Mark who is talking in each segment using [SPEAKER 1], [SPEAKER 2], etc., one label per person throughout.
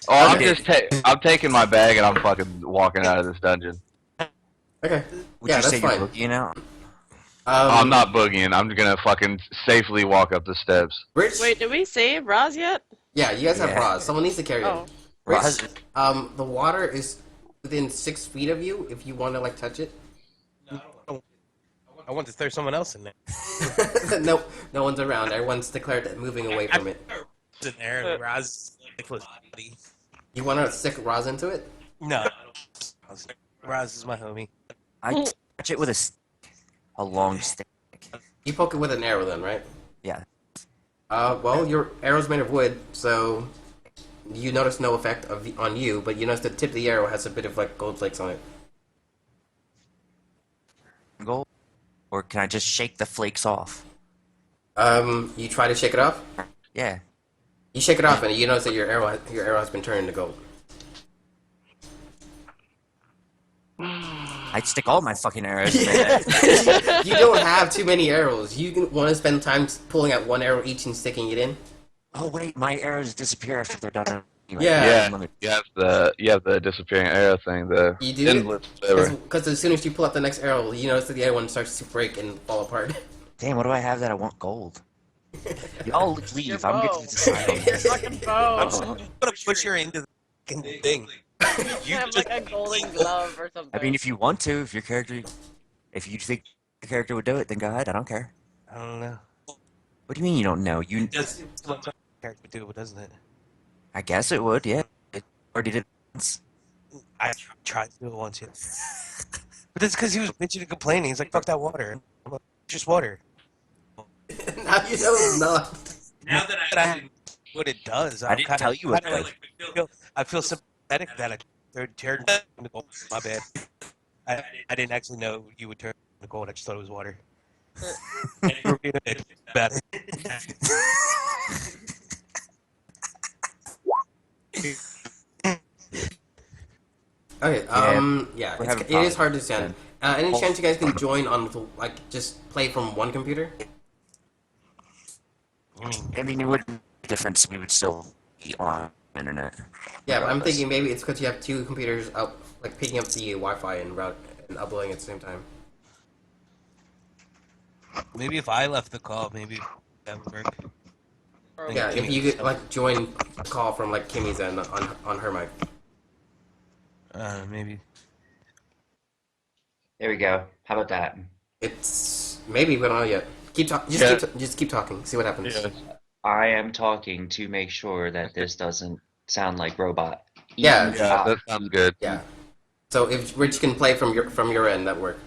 [SPEAKER 1] Oh,
[SPEAKER 2] Okay.
[SPEAKER 1] I'm taking my bag and I'm fucking walking out of this dungeon.
[SPEAKER 3] Okay.
[SPEAKER 2] Would
[SPEAKER 3] Yeah,
[SPEAKER 2] you
[SPEAKER 3] that's
[SPEAKER 2] say you're
[SPEAKER 3] fine.
[SPEAKER 2] boogieing out?
[SPEAKER 1] Oh, I'm
[SPEAKER 3] Um,
[SPEAKER 1] not boogieing. I'm gonna fucking safely walk up the steps.
[SPEAKER 3] Rich.
[SPEAKER 4] Wait, did we save Roz yet?
[SPEAKER 3] Yeah, you guys have
[SPEAKER 2] Yeah.
[SPEAKER 3] Roz. Someone needs to carry him.
[SPEAKER 4] Oh.
[SPEAKER 2] Roz,
[SPEAKER 3] Rich. The water is within 6 feet of you. If you want to like touch it.
[SPEAKER 5] I want to throw someone else in there.
[SPEAKER 3] No, no one's around. Everyone's declared moving away from it.
[SPEAKER 5] In there, Raz, Nicholas, buddy.
[SPEAKER 3] You want to stick Roz into it?
[SPEAKER 5] No, Raz is my homie.
[SPEAKER 2] I touch it with a long stick.
[SPEAKER 3] You poke it with an arrow, then, right?
[SPEAKER 2] Yeah.
[SPEAKER 3] Well, your arrow's made of wood, so you notice no effect on you, but you notice the tip of the arrow has a bit of like gold flakes on it.
[SPEAKER 2] Gold? Or can I just shake the flakes off?
[SPEAKER 3] You try to shake it off.
[SPEAKER 2] Yeah.
[SPEAKER 3] You shake it off, and you notice that your arrow has been turned into gold.
[SPEAKER 2] I'd stick all my fucking arrows in there.
[SPEAKER 3] You don't have too many arrows. You want to spend time pulling out one arrow each and sticking it in.
[SPEAKER 2] Oh wait, my arrows disappear after they're done. Anyway.
[SPEAKER 3] Yeah.
[SPEAKER 1] You have the disappearing arrow thing. The
[SPEAKER 3] You do
[SPEAKER 1] endless whatever.
[SPEAKER 3] because as soon as you pull out the next arrow, you notice that the other one starts to break and fall apart.
[SPEAKER 2] Damn, what do I have that I want gold? Y'all leave.
[SPEAKER 4] Your
[SPEAKER 2] I'm
[SPEAKER 4] bow.
[SPEAKER 2] getting to decide.
[SPEAKER 4] Your fucking bow.
[SPEAKER 5] I'm gonna push her into the fucking thing.
[SPEAKER 4] You have like a golden glove or something.
[SPEAKER 2] I mean, if you want to, if you think your character would do it, then go ahead. I don't care.
[SPEAKER 5] I don't know.
[SPEAKER 2] What do you mean you don't know? You,
[SPEAKER 5] Does character do it, doesn't it?
[SPEAKER 2] I guess it would. Yeah. It already did. Once.
[SPEAKER 5] I tried to do it once, yeah. But that's because he was bitching and complaining. He's like, "Fuck that water." I'm like, "It's just water."
[SPEAKER 3] Now you know it's not.
[SPEAKER 5] Now that I know what it does,
[SPEAKER 2] I didn't tell you what it
[SPEAKER 5] I feel sympathetic that I turned into gold. My bad. I didn't actually know you would turn into gold. I just thought it was water. And you were being a bitch about it.
[SPEAKER 3] Okay. Yeah.
[SPEAKER 2] We're
[SPEAKER 3] It
[SPEAKER 2] having
[SPEAKER 3] is hard to
[SPEAKER 2] problems.
[SPEAKER 3] understand. Any chance you guys can join on like just play from one computer?
[SPEAKER 2] I mean, it wouldn't make a difference. We would still be on the internet.
[SPEAKER 3] Yeah, but I'm
[SPEAKER 2] regardless.
[SPEAKER 3] thinking maybe it's because you have two computers up, like picking up the Wi-Fi and route and uploading at the same time.
[SPEAKER 5] Maybe if I left the call, maybe that would work.
[SPEAKER 4] Or
[SPEAKER 3] Yeah,
[SPEAKER 4] like-
[SPEAKER 3] if you could like join a call from like Kimmy's end on her mic.
[SPEAKER 5] Maybe.
[SPEAKER 6] There we go. How about that?
[SPEAKER 3] It's maybe we don't know yet. Just keep talking. See what happens.
[SPEAKER 1] Yeah.
[SPEAKER 6] I am talking to make sure that this doesn't sound like robot.
[SPEAKER 3] Yeah.
[SPEAKER 1] Yeah, that sounds good.
[SPEAKER 3] Yeah. So if Rich can play from your end, that work.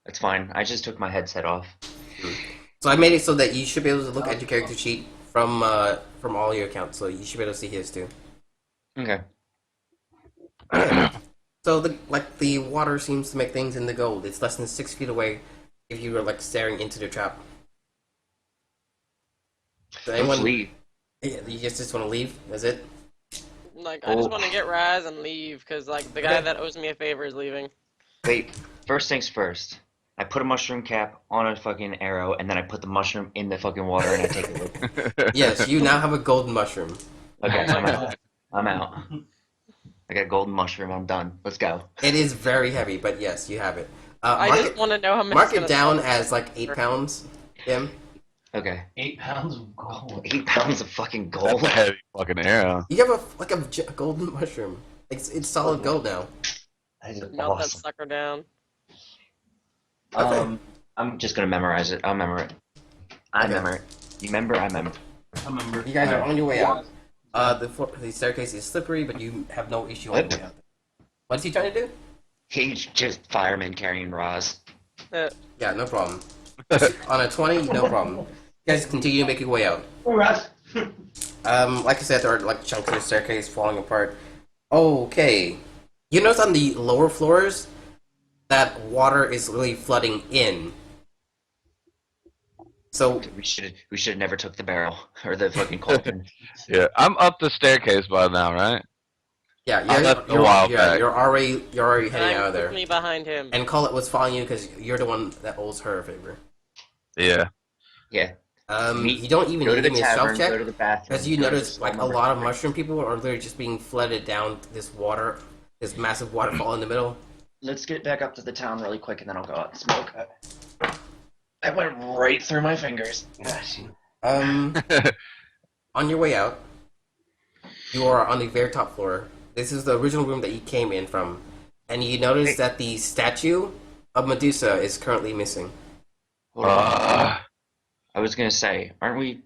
[SPEAKER 6] That's fine. I just took my headset off.
[SPEAKER 3] So I made it so that you should be able to look at your character sheet from all your accounts. So you should be able to see his too.
[SPEAKER 6] Okay.
[SPEAKER 3] So the water seems to make things into gold. It's less than 6 feet away if you were like staring into the trap. So
[SPEAKER 6] Let's
[SPEAKER 3] anyone?
[SPEAKER 6] leave.
[SPEAKER 3] Yeah, you just want to leave? That's it?
[SPEAKER 4] Like, I just
[SPEAKER 6] Oh.
[SPEAKER 4] want to get Raz and leave, because, like, the guy that owes me a favor is leaving.
[SPEAKER 6] Wait. First things first. I put a mushroom cap on a fucking arrow, and then I put the mushroom in the fucking water, and I take it with me.
[SPEAKER 3] Yes, you now have a golden mushroom.
[SPEAKER 6] Okay, I'm out. I'm out. I got a golden mushroom. I'm done. Let's go.
[SPEAKER 3] It is very heavy, but yes, you have it.
[SPEAKER 4] I
[SPEAKER 3] Mark
[SPEAKER 4] just
[SPEAKER 3] it,
[SPEAKER 4] want to know how much
[SPEAKER 3] mark
[SPEAKER 4] it's
[SPEAKER 3] it
[SPEAKER 4] gonna
[SPEAKER 3] down
[SPEAKER 4] cost.
[SPEAKER 3] as like 8 pounds. Him.
[SPEAKER 6] Okay.
[SPEAKER 7] 8 pounds of gold.
[SPEAKER 6] 8 pounds of fucking
[SPEAKER 1] That's
[SPEAKER 6] gold.
[SPEAKER 1] a heavy fucking arrow.
[SPEAKER 3] You have a golden mushroom. It's solid gold now.
[SPEAKER 6] That is
[SPEAKER 4] Melt that
[SPEAKER 6] awesome.
[SPEAKER 4] sucker down.
[SPEAKER 6] I'm just gonna memorize it. I'll memorize it. I
[SPEAKER 3] Okay.
[SPEAKER 6] remember it. You remember? I remember.
[SPEAKER 7] I remember.
[SPEAKER 3] You guys are on your way out. The staircase is slippery, but you have no issue on the way out. What's he trying to do?
[SPEAKER 6] He's just fireman carrying Roz.
[SPEAKER 3] Yeah, no problem. On a 20, no problem. You guys continue to make your way out.
[SPEAKER 7] Oh, Russ.
[SPEAKER 3] Like I said, there are like chunks of the staircase falling apart. Okay. You notice on the lower floors that water is really flooding in. So
[SPEAKER 6] We should have never took the barrel or the fucking cauldron.
[SPEAKER 1] Yeah, I'm up the staircase by now, right?
[SPEAKER 3] yeah,
[SPEAKER 1] I left a while back.
[SPEAKER 3] you're already heading
[SPEAKER 4] I'm
[SPEAKER 3] out of there.
[SPEAKER 4] quickly behind him.
[SPEAKER 3] And Colette was following you because you're the one that owes her a favor.
[SPEAKER 1] Yeah.
[SPEAKER 6] Yeah.
[SPEAKER 3] You don't even
[SPEAKER 6] Go
[SPEAKER 3] need
[SPEAKER 6] to
[SPEAKER 3] to give
[SPEAKER 6] the
[SPEAKER 3] me a stealth
[SPEAKER 6] tavern,
[SPEAKER 3] check.
[SPEAKER 6] go to the bathroom.
[SPEAKER 3] As you
[SPEAKER 6] go to the
[SPEAKER 3] notice,
[SPEAKER 6] skull
[SPEAKER 3] like a
[SPEAKER 6] number
[SPEAKER 3] lot of
[SPEAKER 6] 3.
[SPEAKER 3] mushroom people are literally just being flooded down this water, this massive waterfall in the middle.
[SPEAKER 6] Let's get back up to the town really quick, and then I'll go out and smoke. That went right through my fingers.
[SPEAKER 3] On your way out, you are on the very top floor. This is the original room that you came in from, and you notice that the statue of Medusa is currently missing.
[SPEAKER 6] Hold on. I was gonna say, aren't we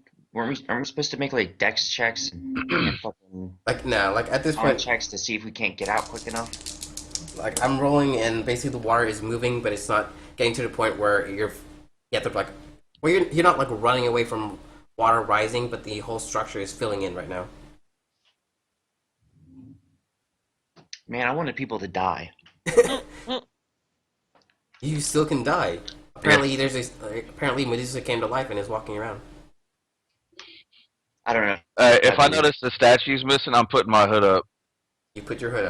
[SPEAKER 6] supposed to make like dex checks and fucking
[SPEAKER 3] Like at this
[SPEAKER 6] con
[SPEAKER 3] point,
[SPEAKER 6] checks to see if we can't get out quick enough?
[SPEAKER 3] like I'm rolling, and basically the water is moving, but it's not getting to the point where you have to you're not like running away from water rising, but the whole structure is filling in right now.
[SPEAKER 6] Man, I wanted people to die.
[SPEAKER 3] You still can die. Apparently, apparently Medusa came to life and is walking around.
[SPEAKER 6] I don't know.
[SPEAKER 1] If I notice the statue's missing, I'm putting my hood up.
[SPEAKER 3] You put your hood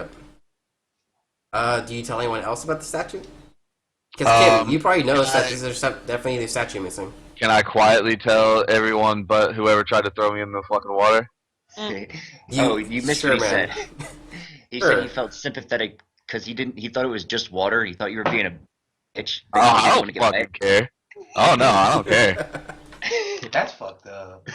[SPEAKER 3] up. Do you tell anyone else about the statue? Because Kim, you probably noticed that there's definitely the statue missing.
[SPEAKER 1] Can I quietly tell everyone but whoever tried to throw me in the fucking water?
[SPEAKER 6] You missed
[SPEAKER 3] Sure,
[SPEAKER 6] what he
[SPEAKER 3] man.
[SPEAKER 6] said. He
[SPEAKER 3] Sure.
[SPEAKER 6] said he felt sympathetic because he thought it was just water. He thought you were being a bitch.
[SPEAKER 1] Oh, I don't fucking care. Oh no, I don't care.
[SPEAKER 7] That's fucked up.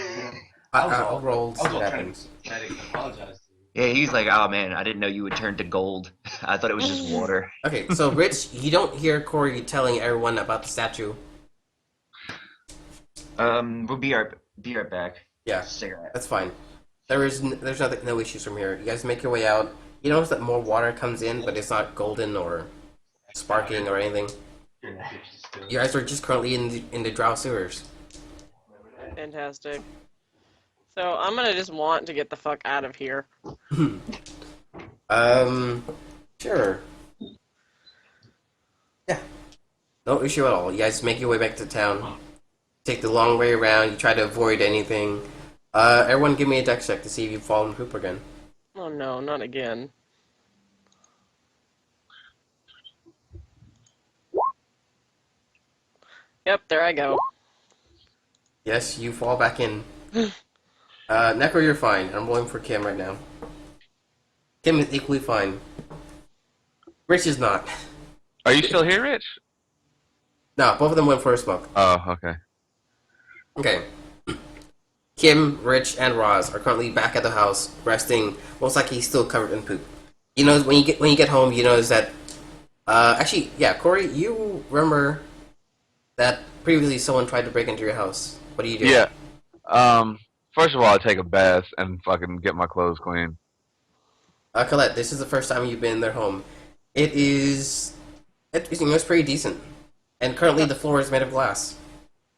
[SPEAKER 3] I'll roll. See
[SPEAKER 7] I was
[SPEAKER 3] what
[SPEAKER 7] all trying
[SPEAKER 3] happens.
[SPEAKER 7] to apologize to you.
[SPEAKER 6] Yeah, he's like, oh man, I didn't know you would turn to gold. I thought it was just water.
[SPEAKER 3] Okay, so Rich, you don't hear Corey telling everyone about the statue.
[SPEAKER 6] We'll be right back.
[SPEAKER 3] Yeah,
[SPEAKER 6] Cigarette.
[SPEAKER 3] that's fine. There's no issues from here. You guys make your way out. You notice that more water comes in, but it's not golden or sparkling or anything. You guys are just currently in the Drow sewers.
[SPEAKER 4] Fantastic. So I'm gonna just want to get the fuck out of here.
[SPEAKER 3] Sure. Yeah. No issue at all. You guys make your way back to town. Take the long way around. You try to avoid anything. Everyone give me a dex check to see if you fall in poop again.
[SPEAKER 4] Oh no, not again. Yep, there I go.
[SPEAKER 3] Yes, you fall back in. Necro, you're fine. I'm rolling for Kim right now. Kim is equally fine. Rich is not.
[SPEAKER 1] Are you still here, Rich?
[SPEAKER 3] No, both of them went for a smoke.
[SPEAKER 1] Oh, okay.
[SPEAKER 3] Okay. Kim, Rich, and Roz are currently back at the house, resting. Most likely, he's still covered in poop. You know, when you get home, you notice that. Actually, yeah, Corey, you remember that previously someone tried to break into your house. What do you do?
[SPEAKER 1] Yeah. First of all, I take a bath and fucking get my clothes clean.
[SPEAKER 3] Colette, this is the first time you've been in their home. It's pretty decent. And currently, the floor is made of glass.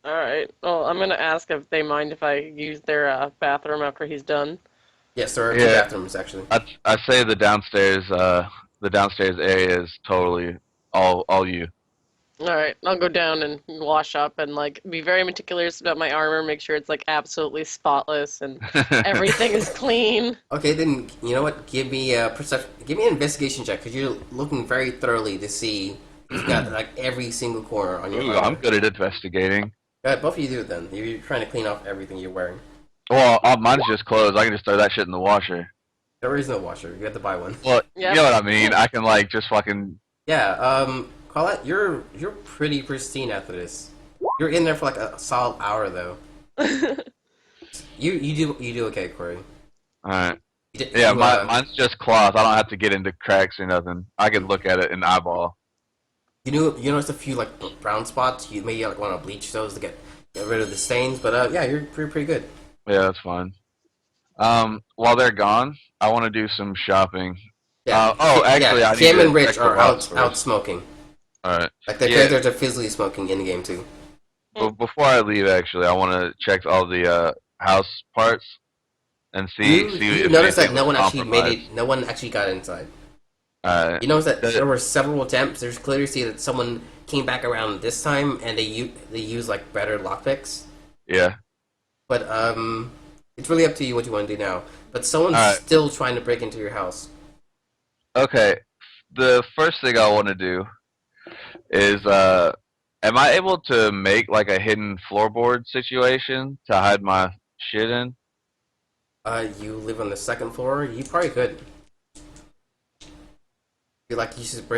[SPEAKER 4] Alright, well, I'm gonna ask if they mind if I use their bathroom after he's done.
[SPEAKER 3] Yes, there are two
[SPEAKER 1] Yeah.
[SPEAKER 3] bathrooms actually.
[SPEAKER 1] I say the downstairs area is totally all you.
[SPEAKER 4] Alright, I'll go down and wash up and, like, be very meticulous about my armor, make sure it's, like, absolutely spotless and everything is clean.
[SPEAKER 3] Okay, then you know what? Give me a give me an investigation check because you're looking very thoroughly to see if you got like every single corner on your
[SPEAKER 1] Ooh,
[SPEAKER 3] armor.
[SPEAKER 1] I'm good at investigating.
[SPEAKER 3] Go ahead, both of you do it then. You're trying to clean off everything you're wearing.
[SPEAKER 1] Well, mine's just clothes. I can just throw that shit in the washer.
[SPEAKER 3] There is no washer. You have to buy one.
[SPEAKER 1] Well,
[SPEAKER 4] Yep.
[SPEAKER 1] you know what I mean. I can like just fucking.
[SPEAKER 3] Yeah. Colette, you're pretty pristine after this. You're in there for like a solid hour though. You do okay, Corey.
[SPEAKER 1] All right.
[SPEAKER 3] Yeah,
[SPEAKER 1] Mine's just cloth. I don't have to get into cracks or nothing. I can look at it and eyeball.
[SPEAKER 3] You noticed a few like brown spots. You maybe like want to bleach those to get rid of the stains. But yeah, you're pretty good.
[SPEAKER 1] Yeah, that's fine. While they're gone, I want to do some shopping.
[SPEAKER 3] Yeah.
[SPEAKER 1] Actually, I need
[SPEAKER 3] Kim
[SPEAKER 1] to
[SPEAKER 3] and Rich
[SPEAKER 1] check the
[SPEAKER 3] are
[SPEAKER 1] rocks
[SPEAKER 3] out
[SPEAKER 1] first.
[SPEAKER 3] smoking.
[SPEAKER 1] All right.
[SPEAKER 3] Like their
[SPEAKER 1] Yeah.
[SPEAKER 3] characters are physically smoking in the game too.
[SPEAKER 1] But before I leave, actually, I want to check all the house parts and see.
[SPEAKER 3] You
[SPEAKER 1] if
[SPEAKER 3] notice that
[SPEAKER 1] anything
[SPEAKER 3] no
[SPEAKER 1] was
[SPEAKER 3] one actually made
[SPEAKER 1] compromised.
[SPEAKER 3] it. No one actually got inside.
[SPEAKER 1] Alright.
[SPEAKER 3] You notice that
[SPEAKER 1] Does it-
[SPEAKER 3] there were several attempts. There's clearly see that someone came back around this time and they use like better lockpicks.
[SPEAKER 1] Yeah.
[SPEAKER 3] But it's really up to you what you want to do now. But someone's
[SPEAKER 1] Alright.
[SPEAKER 3] still trying to break into your house.
[SPEAKER 1] Okay. The first thing I want to do is Am I able to make like a hidden floorboard situation to hide my shit in?
[SPEAKER 3] You live on the second floor. You probably could. You just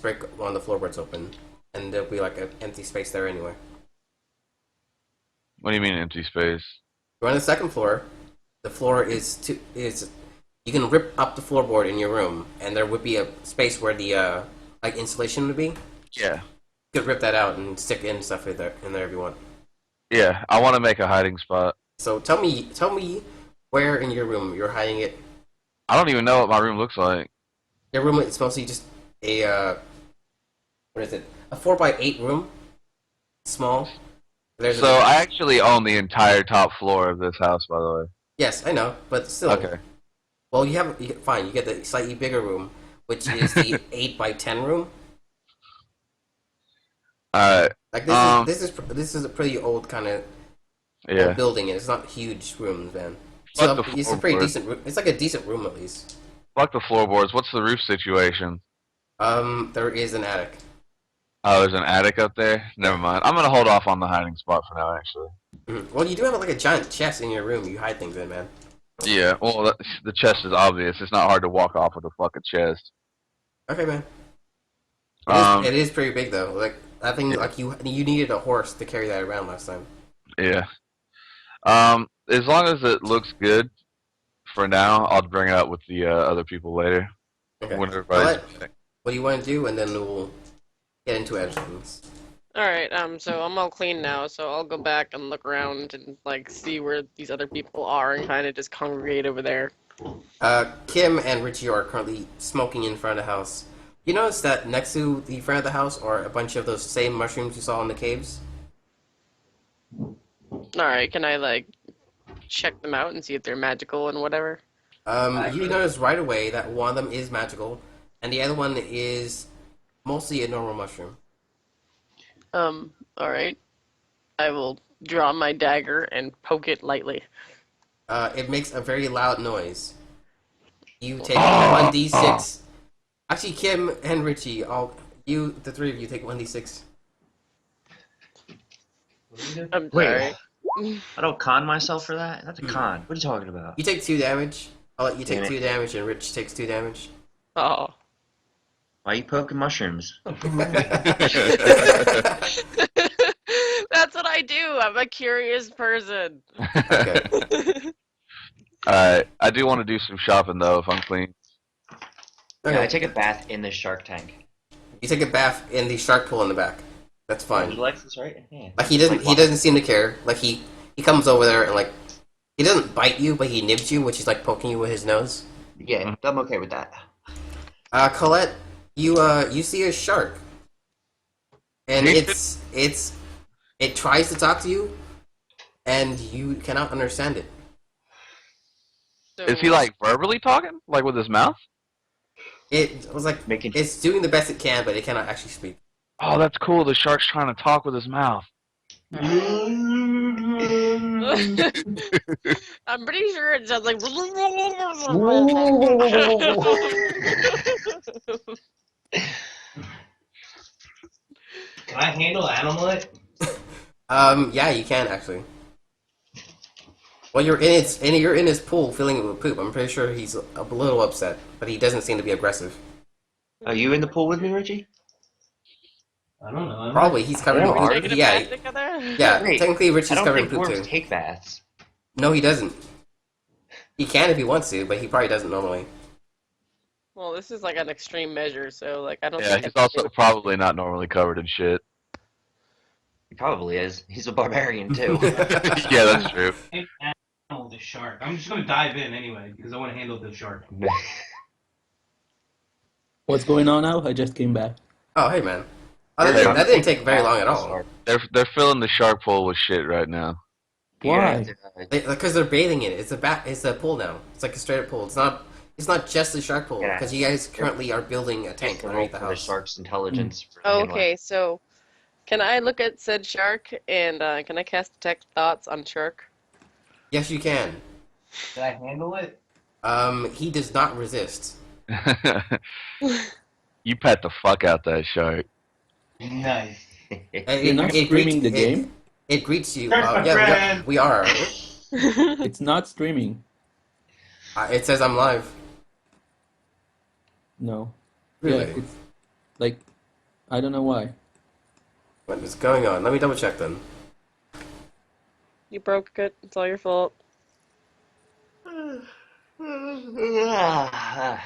[SPEAKER 3] break one of the floorboards open, and there'll be like an empty space there anyway.
[SPEAKER 1] What do you mean empty space?
[SPEAKER 3] You're on the second floor. The floor is you can rip up the floorboard in your room, and there would be a space where the like insulation would be.
[SPEAKER 1] Yeah.
[SPEAKER 3] You could rip that out and stick in stuff in there if you want.
[SPEAKER 1] Yeah, I want to make a hiding spot.
[SPEAKER 3] So tell me where in your room you're hiding it.
[SPEAKER 1] I don't even know what my room looks like.
[SPEAKER 3] Your room is mostly just a what is it? A 4x8 room. Small. There's
[SPEAKER 1] So I actually own the entire top floor of this house, by the way.
[SPEAKER 3] Yes, I know, but still.
[SPEAKER 1] Okay.
[SPEAKER 3] Well, fine. You get the slightly bigger room, which is the 8x10 room.
[SPEAKER 1] Alright.
[SPEAKER 3] Like this is a pretty old kind of
[SPEAKER 1] Yeah.
[SPEAKER 3] building, and it's not huge rooms, man.
[SPEAKER 1] Fuck
[SPEAKER 3] So
[SPEAKER 1] the
[SPEAKER 3] it's a pretty
[SPEAKER 1] floorboard.
[SPEAKER 3] decent room. It's like a decent room at least.
[SPEAKER 1] Fuck the floorboards. What's the roof situation?
[SPEAKER 3] There is an attic.
[SPEAKER 1] Oh, there's an attic up there? Never mind. I'm gonna hold off on the hiding spot for now, actually.
[SPEAKER 3] Mhm. Well, you do have like a giant chest in your room. You hide things in, man.
[SPEAKER 1] Yeah, well, the chest is obvious. It's not hard to walk off with a fucking chest.
[SPEAKER 3] Okay, man.
[SPEAKER 1] Um,
[SPEAKER 3] It is pretty big though. Like I think like you needed a horse to carry that around last time.
[SPEAKER 1] Yeah. As long as it looks good for now, I'll bring it up with the other people later.
[SPEAKER 3] Okay.
[SPEAKER 1] When everybody's
[SPEAKER 3] What do you want to do, and then we'll get into things.
[SPEAKER 4] Alright, so I'm all clean now, so I'll go back and look around and, like, see where these other people are and kind of just congregate over there.
[SPEAKER 3] Kim and Richie are currently smoking in front of the house. You notice that next to the front of the house are a bunch of those same mushrooms you saw in the caves?
[SPEAKER 4] Alright, can I, like, check them out and see if they're magical and whatever?
[SPEAKER 3] You notice right away that one of them is magical, and the other one is mostly a normal mushroom.
[SPEAKER 4] Alright. I will draw my dagger and poke it lightly.
[SPEAKER 3] It makes a very loud noise. You take 1d6. Actually, Kim and Richie, the three of you, take 1d6.
[SPEAKER 4] I'm
[SPEAKER 6] Wait.
[SPEAKER 4] sorry.
[SPEAKER 6] I don't con myself for that? That's a con. What are you talking about?
[SPEAKER 3] You take 2 damage. I'll let you take
[SPEAKER 6] Damn it.
[SPEAKER 3] 2 damage, and Rich takes 2 damage.
[SPEAKER 4] Oh.
[SPEAKER 6] Why are you poking mushrooms?
[SPEAKER 4] That's what I do. I'm a curious person.
[SPEAKER 3] Okay.
[SPEAKER 1] Alright, I do want to do some shopping though, if I'm clean.
[SPEAKER 6] Yeah, I take a bath in the shark tank.
[SPEAKER 3] You take a bath in the shark pool in the back. That's
[SPEAKER 6] You
[SPEAKER 3] fine.
[SPEAKER 6] like this, right? Yeah.
[SPEAKER 3] Like he doesn't seem to care. Like he comes over there and like he doesn't bite you, but he nibs you, which is like poking you with his nose.
[SPEAKER 6] Yeah, I'm okay with that.
[SPEAKER 3] Colette, you see a shark, and it tries to talk to you, and you cannot understand it.
[SPEAKER 4] So,
[SPEAKER 1] Is he like verbally talking? Like with his mouth?
[SPEAKER 3] It was like
[SPEAKER 6] Making
[SPEAKER 3] it's doing the best it can, but it cannot actually speak.
[SPEAKER 1] Oh, that's cool. The shark's trying to talk with his mouth.
[SPEAKER 4] I'm pretty sure it sounds like.
[SPEAKER 7] Can I handle animal it?
[SPEAKER 3] Yeah, you can actually. Well, you're in his pool filling it with poop. I'm pretty sure he's a little upset, but he doesn't seem to be aggressive.
[SPEAKER 6] Are you in the pool with me, Richie?
[SPEAKER 7] I don't know.
[SPEAKER 3] Probably he's covered in
[SPEAKER 6] Yeah,
[SPEAKER 3] poop.
[SPEAKER 4] Taking a
[SPEAKER 3] Yeah,
[SPEAKER 4] bath together?
[SPEAKER 3] yeah.
[SPEAKER 6] Wait,
[SPEAKER 3] Technically,
[SPEAKER 6] I
[SPEAKER 3] Richie's
[SPEAKER 6] don't
[SPEAKER 3] covered in
[SPEAKER 6] think
[SPEAKER 3] poop
[SPEAKER 6] worms
[SPEAKER 3] too.
[SPEAKER 6] take baths.
[SPEAKER 3] No, he doesn't. He can if he wants to, but he probably doesn't normally.
[SPEAKER 4] Well, this is like an extreme measure, so like I don't
[SPEAKER 1] Yeah,
[SPEAKER 4] think
[SPEAKER 1] he's also probably not normally covered in shit.
[SPEAKER 6] He probably is. He's a barbarian too.
[SPEAKER 1] Yeah, that's true.
[SPEAKER 7] Handle the shark. I'm just gonna dive in anyway because I want to handle the shark.
[SPEAKER 8] What's going on now? I just came back.
[SPEAKER 3] Oh, hey man.
[SPEAKER 1] Yeah,
[SPEAKER 3] That didn't take very long at all.
[SPEAKER 1] They're filling the shark pool with shit right now.
[SPEAKER 8] Why?
[SPEAKER 3] Because they're bathing in it. It's a pool now. It's like a straight up pool. It's not just a shark pool.
[SPEAKER 6] Yeah.
[SPEAKER 3] Because you guys currently are building a tank underneath the
[SPEAKER 6] The
[SPEAKER 3] house.
[SPEAKER 6] shark's intelligence. For
[SPEAKER 4] Oh,
[SPEAKER 6] handling.
[SPEAKER 4] okay, so can I look at said shark and can I cast detect thoughts on shark?
[SPEAKER 3] Yes, you can.
[SPEAKER 7] Did I handle it?
[SPEAKER 3] He does not resist.
[SPEAKER 1] You pet the fuck out that shark.
[SPEAKER 7] Nice.
[SPEAKER 8] You're not streaming the game?
[SPEAKER 3] It greets you.
[SPEAKER 7] That's my
[SPEAKER 3] Yeah,
[SPEAKER 7] friend.
[SPEAKER 3] we are.
[SPEAKER 8] It's not streaming.
[SPEAKER 3] It says I'm live.
[SPEAKER 8] No.
[SPEAKER 3] Really?
[SPEAKER 8] Yeah, it's like, I don't know why.
[SPEAKER 3] What is going on? Let me double check then.
[SPEAKER 4] You broke it. It's all your fault.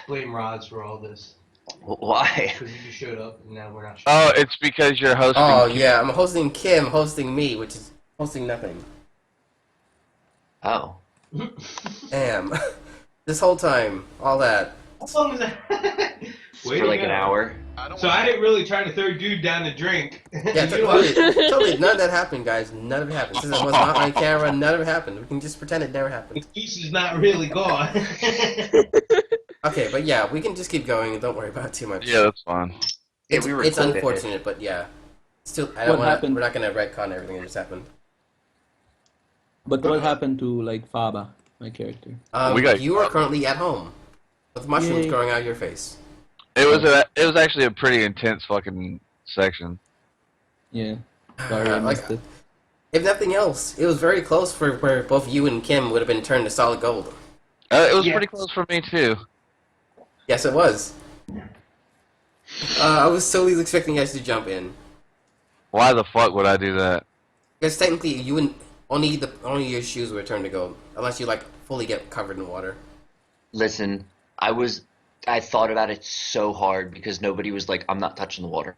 [SPEAKER 7] Blame Rods for all this.
[SPEAKER 6] Why?
[SPEAKER 7] Because you just showed up and now we're not sure.
[SPEAKER 1] Oh, it's because you're hosting.
[SPEAKER 3] Oh
[SPEAKER 1] Kim.
[SPEAKER 3] yeah, I'm hosting Kim, hosting me, which is hosting nothing.
[SPEAKER 6] Oh.
[SPEAKER 3] Damn. This whole time, all that.
[SPEAKER 7] How long is that? Way
[SPEAKER 6] For
[SPEAKER 7] to
[SPEAKER 6] like
[SPEAKER 7] go.
[SPEAKER 6] an hour.
[SPEAKER 7] So I didn't really try to throw dude down to drink.
[SPEAKER 3] Yeah, totally. None of that happened, guys. None of it happened. Since it was not on camera, none of it happened. We can just pretend it never happened.
[SPEAKER 7] Excuse is not really gone.
[SPEAKER 3] Okay, but yeah, we can just keep going and don't worry about it too much.
[SPEAKER 1] Yeah, that's fine.
[SPEAKER 3] It's,
[SPEAKER 6] we were
[SPEAKER 3] it's
[SPEAKER 6] close.
[SPEAKER 3] unfortunate, but yeah. Still, I
[SPEAKER 8] What
[SPEAKER 3] don't want.
[SPEAKER 8] happened?
[SPEAKER 3] We're not gonna retcon everything that just happened.
[SPEAKER 8] But what happened to, like, Faba, my character?
[SPEAKER 3] You are currently at home with mushrooms
[SPEAKER 8] Yay.
[SPEAKER 3] growing out of your face.
[SPEAKER 1] It was actually a pretty intense fucking section.
[SPEAKER 8] Yeah. Sorry, I
[SPEAKER 3] Like,
[SPEAKER 8] missed it.
[SPEAKER 3] if nothing else, it was very close for where both you and Kim would have been turned to solid gold.
[SPEAKER 1] It was
[SPEAKER 7] Yes.
[SPEAKER 1] pretty close for me too.
[SPEAKER 3] Yes, it was. I was totally expecting you guys to jump in.
[SPEAKER 1] Why the fuck would I do that?
[SPEAKER 3] Because technically, you wouldn't only your shoes were turned to gold, unless you like fully get covered in water.
[SPEAKER 6] Listen, I thought about it so hard because nobody was like, I'm not touching the water.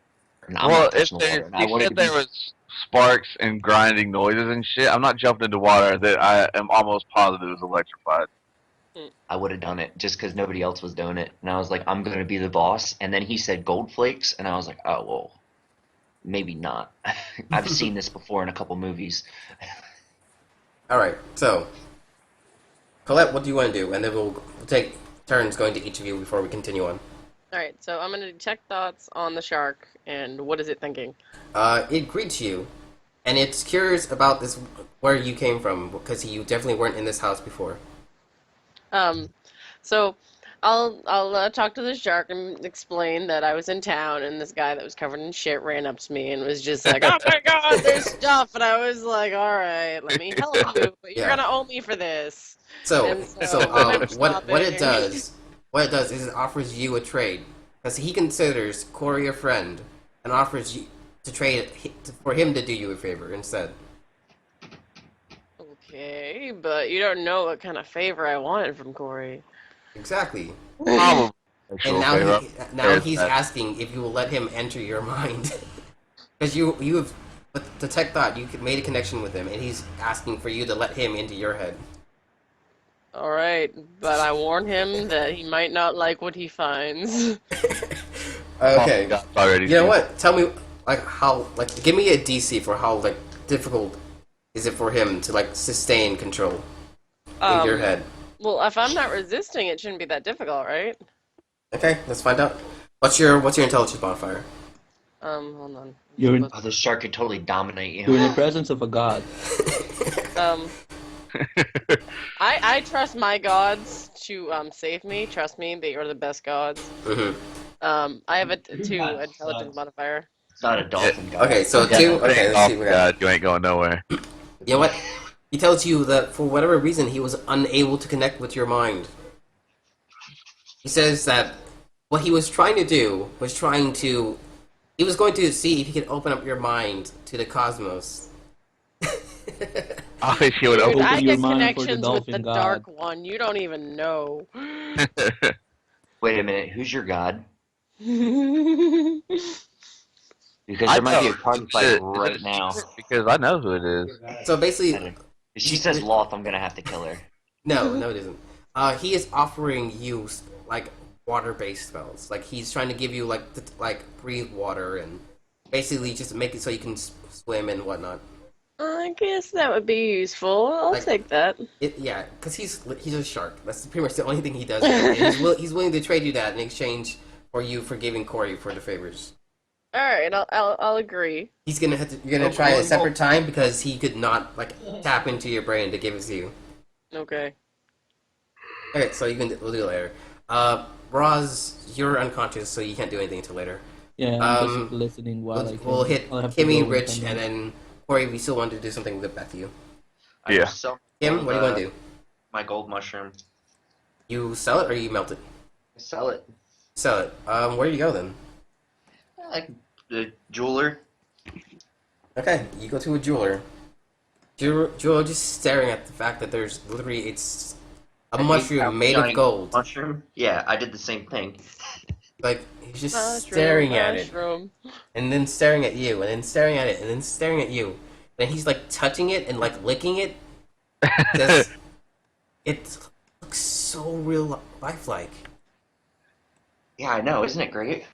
[SPEAKER 6] And I'm
[SPEAKER 1] Well,
[SPEAKER 6] not
[SPEAKER 1] if
[SPEAKER 6] touching the water. And I
[SPEAKER 1] you
[SPEAKER 6] wanted
[SPEAKER 1] said
[SPEAKER 6] to
[SPEAKER 1] there
[SPEAKER 6] be,
[SPEAKER 1] was sparks and grinding noises and shit, I'm not jumping into water that I am almost positive is electrified.
[SPEAKER 6] I would have done it just because nobody else was doing it. And I was like, I'm going to be the boss. And then he said gold flakes. And I was like, oh, well, maybe not. I've seen this before in a couple movies.
[SPEAKER 3] Alright, so, Colette, what do you want to do? And then we'll take turns going to each of you before we continue on.
[SPEAKER 4] Alright, so I'm gonna detect thoughts on the shark, and what is it thinking?
[SPEAKER 3] It greets you, and it's curious about this, where you came from, because you definitely weren't in this house before.
[SPEAKER 4] So I'll talk to the shark and explain that I was in town, and this guy that was covered in shit ran up to me and was just like, "Oh my God, there's stuff!" And I was like, "All right, let me help you, but you're
[SPEAKER 3] Yeah.
[SPEAKER 4] gonna owe me for this."
[SPEAKER 3] So,
[SPEAKER 4] And
[SPEAKER 3] what it
[SPEAKER 4] stopping.
[SPEAKER 3] does is it offers you a trade, because he considers Corey a friend, and offers you to trade for him to do you a favor instead.
[SPEAKER 4] Okay, but you don't know what kind of favor I wanted from Corey.
[SPEAKER 3] Exactly.
[SPEAKER 1] Probably.
[SPEAKER 3] And now he's asking if you will let him enter your mind, because you have with the tech thought you made a connection with him, and he's asking for you to let him into your head.
[SPEAKER 4] All right, but I warn him that he might not like what he finds.
[SPEAKER 3] Okay.
[SPEAKER 1] Already.
[SPEAKER 3] You know what? Tell me, give me a DC for how difficult is it for him to sustain control in your head.
[SPEAKER 4] Well, if I'm not resisting, it shouldn't be that difficult, right?
[SPEAKER 3] Okay, let's find out. What's your intelligence modifier?
[SPEAKER 4] Hold on.
[SPEAKER 8] You're in,
[SPEAKER 6] Oh, the shark could totally dominate
[SPEAKER 8] you're in
[SPEAKER 6] you.
[SPEAKER 8] the presence of a god.
[SPEAKER 4] I trust my gods to save me. Trust me, they are the best gods.
[SPEAKER 3] Mm-hmm.
[SPEAKER 4] I have a 2
[SPEAKER 7] God
[SPEAKER 4] intelligence
[SPEAKER 7] sucks.
[SPEAKER 4] modifier.
[SPEAKER 6] It's not a dolphin guy.
[SPEAKER 3] Okay, so 2. Okay, let's see.
[SPEAKER 1] Oh
[SPEAKER 3] What we got.
[SPEAKER 1] God, you ain't going nowhere.
[SPEAKER 3] You know what? He tells you that for whatever reason he was unable to connect with your mind. He says that what he was trying to do was he was going to see if he could open up your mind to the cosmos.
[SPEAKER 1] Obviously, he would
[SPEAKER 4] Dude,
[SPEAKER 1] open.
[SPEAKER 4] I
[SPEAKER 8] your
[SPEAKER 4] get
[SPEAKER 8] mind for the
[SPEAKER 4] connections with
[SPEAKER 8] dolphin
[SPEAKER 4] the
[SPEAKER 8] god.
[SPEAKER 4] Dark One. You don't even know.
[SPEAKER 6] Wait a minute, who's your god?
[SPEAKER 4] Oh,
[SPEAKER 6] Because
[SPEAKER 1] I
[SPEAKER 6] there might be a
[SPEAKER 1] know.
[SPEAKER 6] party fight
[SPEAKER 1] Shit,
[SPEAKER 6] right
[SPEAKER 1] is it
[SPEAKER 6] now.
[SPEAKER 1] because I know who it is.
[SPEAKER 3] So basically,
[SPEAKER 6] If she says Loth, I'm gonna have to kill her.
[SPEAKER 3] no, it isn't. He is offering you water-based spells. He's trying to give you breathe water and basically just make it so you can swim and whatnot.
[SPEAKER 4] I guess that would be useful. I'll take that.
[SPEAKER 3] Yeah, because he's a shark. That's pretty much the only thing he does. He's willing to trade you that in exchange for you forgiving Corey for the favors.
[SPEAKER 4] All right, I'll agree.
[SPEAKER 3] You're gonna try a separate time because he could not tap into your brain to give it to you.
[SPEAKER 4] Okay.
[SPEAKER 3] Okay, so we'll do it later. Roz, you're unconscious, so you can't do anything until later.
[SPEAKER 8] Yeah, I'm just listening while I
[SPEAKER 3] We'll
[SPEAKER 8] can.
[SPEAKER 3] hit
[SPEAKER 8] I'll have to
[SPEAKER 3] Kimmy,
[SPEAKER 8] go in
[SPEAKER 3] Rich,
[SPEAKER 8] 10
[SPEAKER 3] and
[SPEAKER 8] minutes.
[SPEAKER 3] then Corey. We still want to do something. We'll get back to you.
[SPEAKER 6] I
[SPEAKER 1] Yeah.
[SPEAKER 6] just sell
[SPEAKER 3] Kim, what do you want to do?
[SPEAKER 6] my gold mushroom.
[SPEAKER 3] You sell it or you melt it?
[SPEAKER 6] Sell it.
[SPEAKER 3] Sell it. Where do you go then?
[SPEAKER 6] Like the jeweler.
[SPEAKER 3] Okay, you go to a jeweler. Jeweler just staring at the fact that there's literally it's a mushroom made of
[SPEAKER 6] giant
[SPEAKER 3] gold.
[SPEAKER 6] Mushroom? Yeah, I did the same thing.
[SPEAKER 3] Like he's just
[SPEAKER 4] Mushroom,
[SPEAKER 3] staring at it,
[SPEAKER 4] mushroom.
[SPEAKER 3] and then staring at you, and then staring at it, and then staring at you. And he's like touching it and like licking it. Just, it looks so real lifelike.
[SPEAKER 6] Yeah, I know. Isn't it great?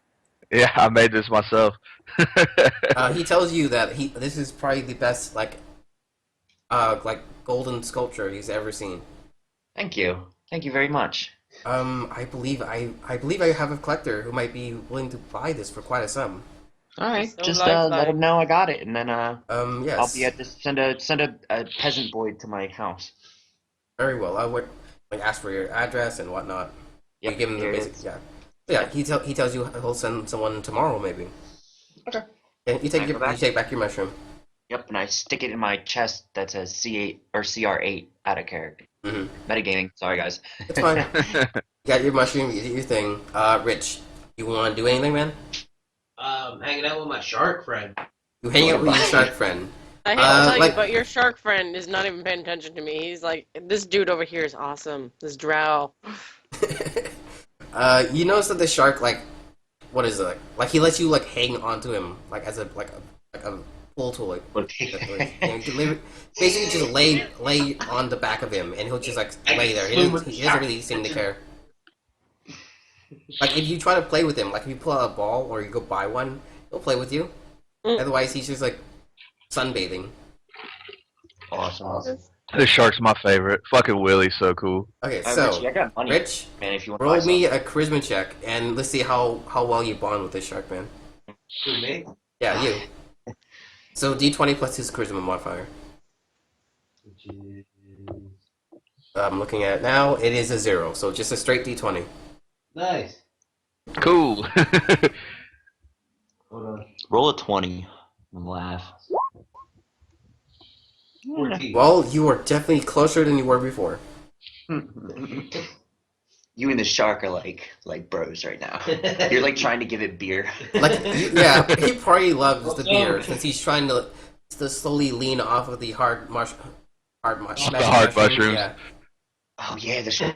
[SPEAKER 1] Yeah, I made this myself.
[SPEAKER 3] He tells you that this is probably the best like golden sculpture he's ever seen.
[SPEAKER 6] Thank you. Thank you very much.
[SPEAKER 3] I believe I have a collector who might be willing to buy this for quite a sum.
[SPEAKER 6] All right,
[SPEAKER 4] So
[SPEAKER 6] just
[SPEAKER 4] lifelike.
[SPEAKER 6] let him know I got it, and then
[SPEAKER 3] Yes.
[SPEAKER 6] I'll be at this. Send a peasant boy to my house.
[SPEAKER 3] Very well. I would like ask for your address and whatnot.
[SPEAKER 6] Yep,
[SPEAKER 3] You give him the
[SPEAKER 6] here it
[SPEAKER 3] basic.
[SPEAKER 6] is.
[SPEAKER 3] Yeah. Yeah. He tells you he'll send someone tomorrow maybe.
[SPEAKER 6] Okay.
[SPEAKER 3] And you take
[SPEAKER 6] Can I go back?
[SPEAKER 3] you take back your mushroom.
[SPEAKER 6] Yep, and I stick it in my chest that says C8 or CR8 out of character.
[SPEAKER 3] Mm-hmm.
[SPEAKER 6] Metagaming. Sorry, guys.
[SPEAKER 3] It's fine. You got your mushroom. You did your thing. Rich, you want to do anything, man?
[SPEAKER 7] Hanging out with my shark friend.
[SPEAKER 3] You hang out with your shark friend.
[SPEAKER 4] I hate to tell
[SPEAKER 3] like-
[SPEAKER 4] you, but your shark friend is not even paying attention to me. He's like, this dude over here is awesome. This drow.
[SPEAKER 3] You notice that the shark what is it like he lets you like hang onto him like as a pull tool like you can basically just lay on the back of him and he'll just like lay there. He doesn't really seem to care. Like if you try to play with him, like if you pull out a ball or you go buy one, he'll play with you. Otherwise, he's just like sunbathing.
[SPEAKER 6] Awesome.
[SPEAKER 1] This shark's my favorite. Fucking Willie's so cool.
[SPEAKER 3] Okay,
[SPEAKER 6] Richie,
[SPEAKER 3] so
[SPEAKER 6] I got money,
[SPEAKER 3] Rich,
[SPEAKER 6] man. If you want to
[SPEAKER 3] roll
[SPEAKER 6] buy
[SPEAKER 3] me
[SPEAKER 6] something.
[SPEAKER 3] a charisma check and let's see how well you bond with this shark man.
[SPEAKER 7] Who, me?
[SPEAKER 3] Yeah, you. So D20 plus his charisma modifier.
[SPEAKER 7] Which is...
[SPEAKER 3] I'm looking at it now. It is a 0, so just a straight D20.
[SPEAKER 7] Nice.
[SPEAKER 1] Cool.
[SPEAKER 7] Hold on.
[SPEAKER 6] Roll a 20 and laugh.
[SPEAKER 7] 14.
[SPEAKER 3] Well, you are definitely closer than you were before.
[SPEAKER 6] You and the shark are like bros right now. You're like trying to give it beer.
[SPEAKER 3] Yeah, he probably loves the beer since he's trying to slowly lean off of the hard mushrooms. Yeah.
[SPEAKER 6] Oh yeah, the shark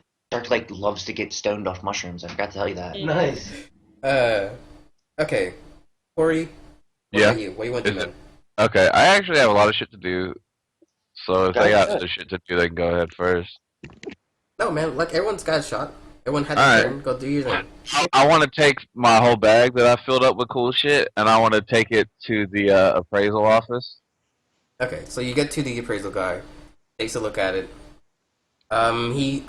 [SPEAKER 6] like loves to get stoned off mushrooms. I forgot to tell you that.
[SPEAKER 7] Nice.
[SPEAKER 3] Okay. Corey, what
[SPEAKER 1] Yeah.
[SPEAKER 3] about you? What do you want to do,
[SPEAKER 1] Is it-
[SPEAKER 3] man?
[SPEAKER 1] Okay, I actually have a lot of shit to do. So if they got
[SPEAKER 6] Good.
[SPEAKER 1] other shit to do, they can go ahead first.
[SPEAKER 3] No, man, like everyone's got a shot. Everyone had
[SPEAKER 1] Alright.
[SPEAKER 3] their turn. Go do your thing.
[SPEAKER 1] I want to take my whole bag that I filled up with cool shit, and I want to take it to the appraisal office.
[SPEAKER 3] Okay, so you get to the appraisal guy, takes a look at it. We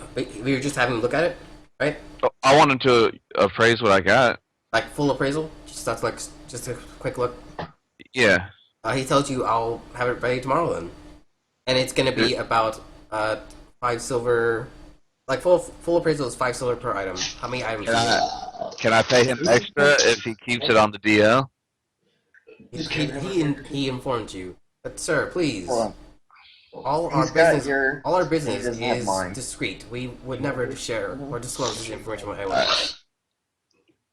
[SPEAKER 3] were just having him look at it, right?
[SPEAKER 1] I want him to appraise what I got.
[SPEAKER 3] Like full appraisal. Just that's like just a quick look.
[SPEAKER 1] Yeah.
[SPEAKER 3] He tells you I'll have it ready tomorrow then, and it's gonna be about 5 silver. Like full appraisal is 5 silver per item. How many items?
[SPEAKER 1] Can I pay him extra if he keeps it on the DL?
[SPEAKER 3] He informed you, but sir, please.
[SPEAKER 6] Hold on.
[SPEAKER 3] All our
[SPEAKER 6] He's got
[SPEAKER 3] business,
[SPEAKER 6] your-
[SPEAKER 3] all our business
[SPEAKER 6] he doesn't have
[SPEAKER 3] is
[SPEAKER 6] mine.
[SPEAKER 3] discreet. We would never share or disclose this information with anyone.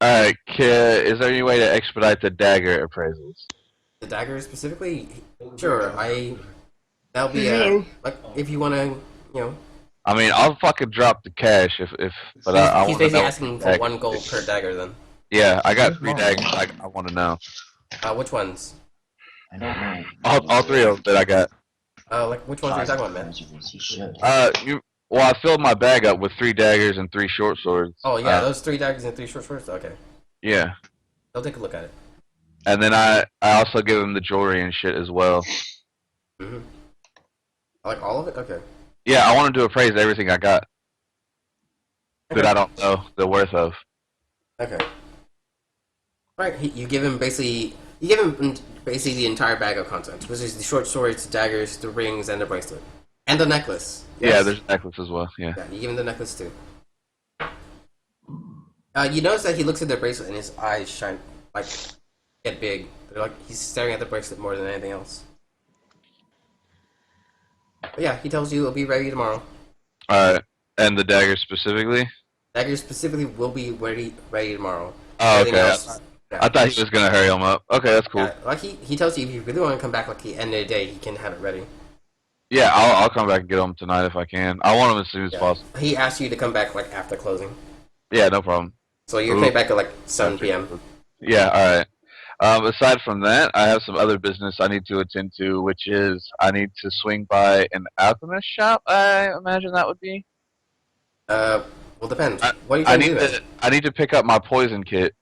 [SPEAKER 1] Alright, is there any way to expedite the dagger appraisals?
[SPEAKER 3] The dagger specifically, sure. That'll be like if you want to, you know.
[SPEAKER 1] I mean, I'll fucking drop the cash but I
[SPEAKER 3] He's
[SPEAKER 1] want to
[SPEAKER 3] basically
[SPEAKER 1] know.
[SPEAKER 3] asking for
[SPEAKER 1] dagger.
[SPEAKER 3] 1 gold per dagger. Then,
[SPEAKER 1] Yeah, I got 3 daggers. I want to know.
[SPEAKER 3] which ones?
[SPEAKER 6] I don't know.
[SPEAKER 1] All 3 of them that I got.
[SPEAKER 3] Like which ones are you talking about, man?
[SPEAKER 6] You should.
[SPEAKER 1] Well, I filled my bag up with 3 daggers and 3 short swords.
[SPEAKER 3] Oh yeah, those 3 daggers and 3 short swords. Okay,
[SPEAKER 1] Yeah.
[SPEAKER 3] I'll take a look at it.
[SPEAKER 1] And then I also give him the jewelry and shit as well.
[SPEAKER 3] Mm-hmm. Like all of it. Okay.
[SPEAKER 1] Yeah, I want him to appraise everything I got that I don't know the worth of.
[SPEAKER 3] Okay. Alright, you give him basically the entire bag of contents, which is the short swords, the daggers, the rings, and the bracelet. And the necklace.
[SPEAKER 1] Yeah,
[SPEAKER 3] Yes.
[SPEAKER 1] there's a necklace as well. Yeah.
[SPEAKER 3] Yeah, you give him the necklace too. You notice that he looks at the bracelet and his eyes shine like get big. They're like he's staring at the bracelet more than anything else. But yeah, he tells you it'll be ready tomorrow.
[SPEAKER 1] Alright. And the dagger specifically?
[SPEAKER 3] Dagger specifically will be ready tomorrow.
[SPEAKER 1] Oh,
[SPEAKER 3] Everything
[SPEAKER 1] okay.
[SPEAKER 3] else, yeah.
[SPEAKER 1] I thought he was gonna hurry him up. Okay, that's cool.
[SPEAKER 3] Yeah, like he tells you if you really want to come back like the end of the day, he can have it ready.
[SPEAKER 1] Yeah, I'll come back and get him tonight if I can. I want him as soon as
[SPEAKER 3] Yeah.
[SPEAKER 1] possible.
[SPEAKER 3] He asked you to come back like after closing.
[SPEAKER 1] Yeah, no problem.
[SPEAKER 3] So you're coming back at like 7 p.m.
[SPEAKER 1] Yeah, alright. Aside from that, I have some other business I need to attend to, which is I need to swing by an alchemist shop, I imagine that would be.
[SPEAKER 3] Well, depends. What are you trying to do then?
[SPEAKER 1] I need to pick up my poison kit.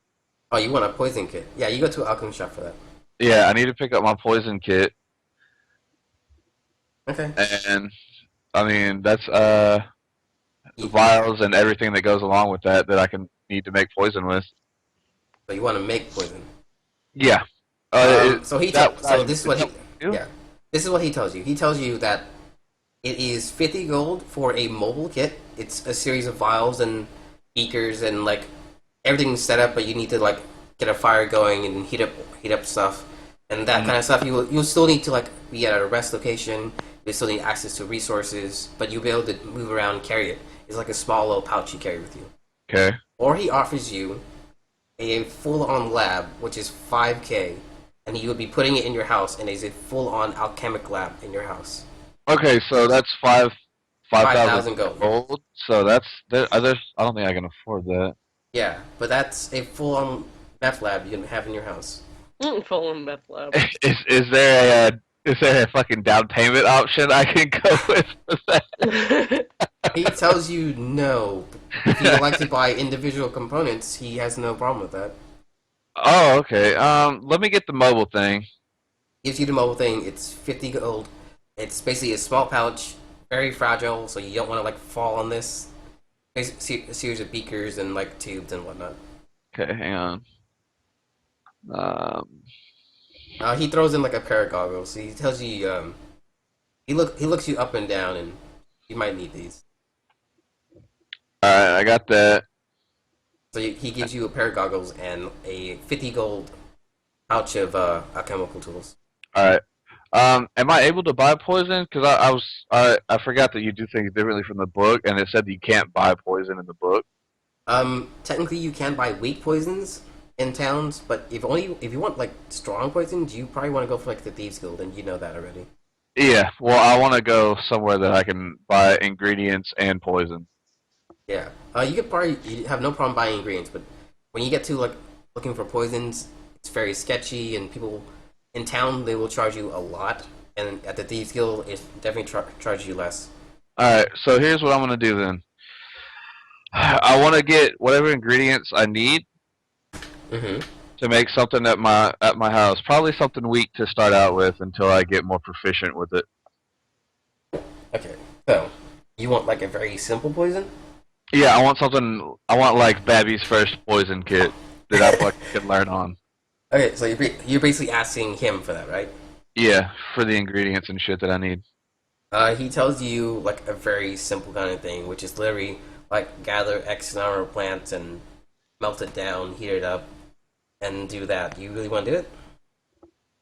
[SPEAKER 3] Oh, you want a poison kit? Yeah, you go to an alchemy shop for that.
[SPEAKER 1] Yeah, I need to pick up my poison kit.
[SPEAKER 3] Okay.
[SPEAKER 1] And, I mean, that's, vials and everything that goes along with that I can need to make poison with.
[SPEAKER 3] So you want to make poison?
[SPEAKER 1] Yeah.
[SPEAKER 3] So this is what he this is what he tells you. He tells you that it is 50 gold for a mobile kit. It's a series of vials and beakers and like everything's set up, but you need to like get a fire going and heat up stuff and that kind of stuff. You'll still need to like be at a rest location. You still need access to resources, but you'll be able to move around and carry it. It's like a small little pouch you carry with you.
[SPEAKER 1] Okay.
[SPEAKER 3] Or he offers you a full-on lab, which is 5K, and you would be putting it in your house, and it's a full-on alchemic lab in your house.
[SPEAKER 1] Okay, so that's 5,000
[SPEAKER 3] gold.
[SPEAKER 1] So I don't think I can afford that.
[SPEAKER 3] Yeah, but that's a full-on meth lab you can have in your house.
[SPEAKER 4] Full on meth lab.
[SPEAKER 1] Is there a fucking down payment option I can go with for that?
[SPEAKER 3] He tells you no. If you like to buy individual components, he has no problem with that.
[SPEAKER 1] Oh, okay. Let me get the mobile thing.
[SPEAKER 3] Gives you the mobile thing. It's 50 gold. It's basically a small pouch, very fragile, so you don't want to like fall on this. A series of beakers and like tubes and whatnot.
[SPEAKER 1] Okay, hang on.
[SPEAKER 3] He throws in like a pair of goggles. So he tells you he looks you up and down, and you might need these.
[SPEAKER 1] All right, I got that.
[SPEAKER 3] So he gives you a pair of goggles and a 50 gold pouch of alchemical tools.
[SPEAKER 1] All right. Am I able to buy poison? Because I forgot that you do things differently from the book, and it said you can't buy poison in the book.
[SPEAKER 3] Technically you can buy weak poisons in towns, but if you want like strong poisons, you probably want to go for like the Thieves Guild, and you know that already.
[SPEAKER 1] Yeah. Well, I want to go somewhere that I can buy ingredients and poison.
[SPEAKER 3] Yeah. You have no problem buying ingredients, but when you get to like looking for poisons, it's very sketchy, and people in town they will charge you a lot, and at the Thieves Guild it definitely charge you less.
[SPEAKER 1] All right. So here's what I'm gonna do then. I want to get whatever ingredients I need to make something at my house. Probably something weak to start out with until I get more proficient with it.
[SPEAKER 3] Okay. So you want like a very simple poison?
[SPEAKER 1] Yeah, I want like Babby's first poison kit that I fucking can learn on.
[SPEAKER 3] Okay, so you're basically asking him for that, right?
[SPEAKER 1] Yeah, for the ingredients and shit that I need.
[SPEAKER 3] He tells you like a very simple kind of thing, which is literally like gather X number of plants and melt it down, heat it up, and do that. You really want to do it?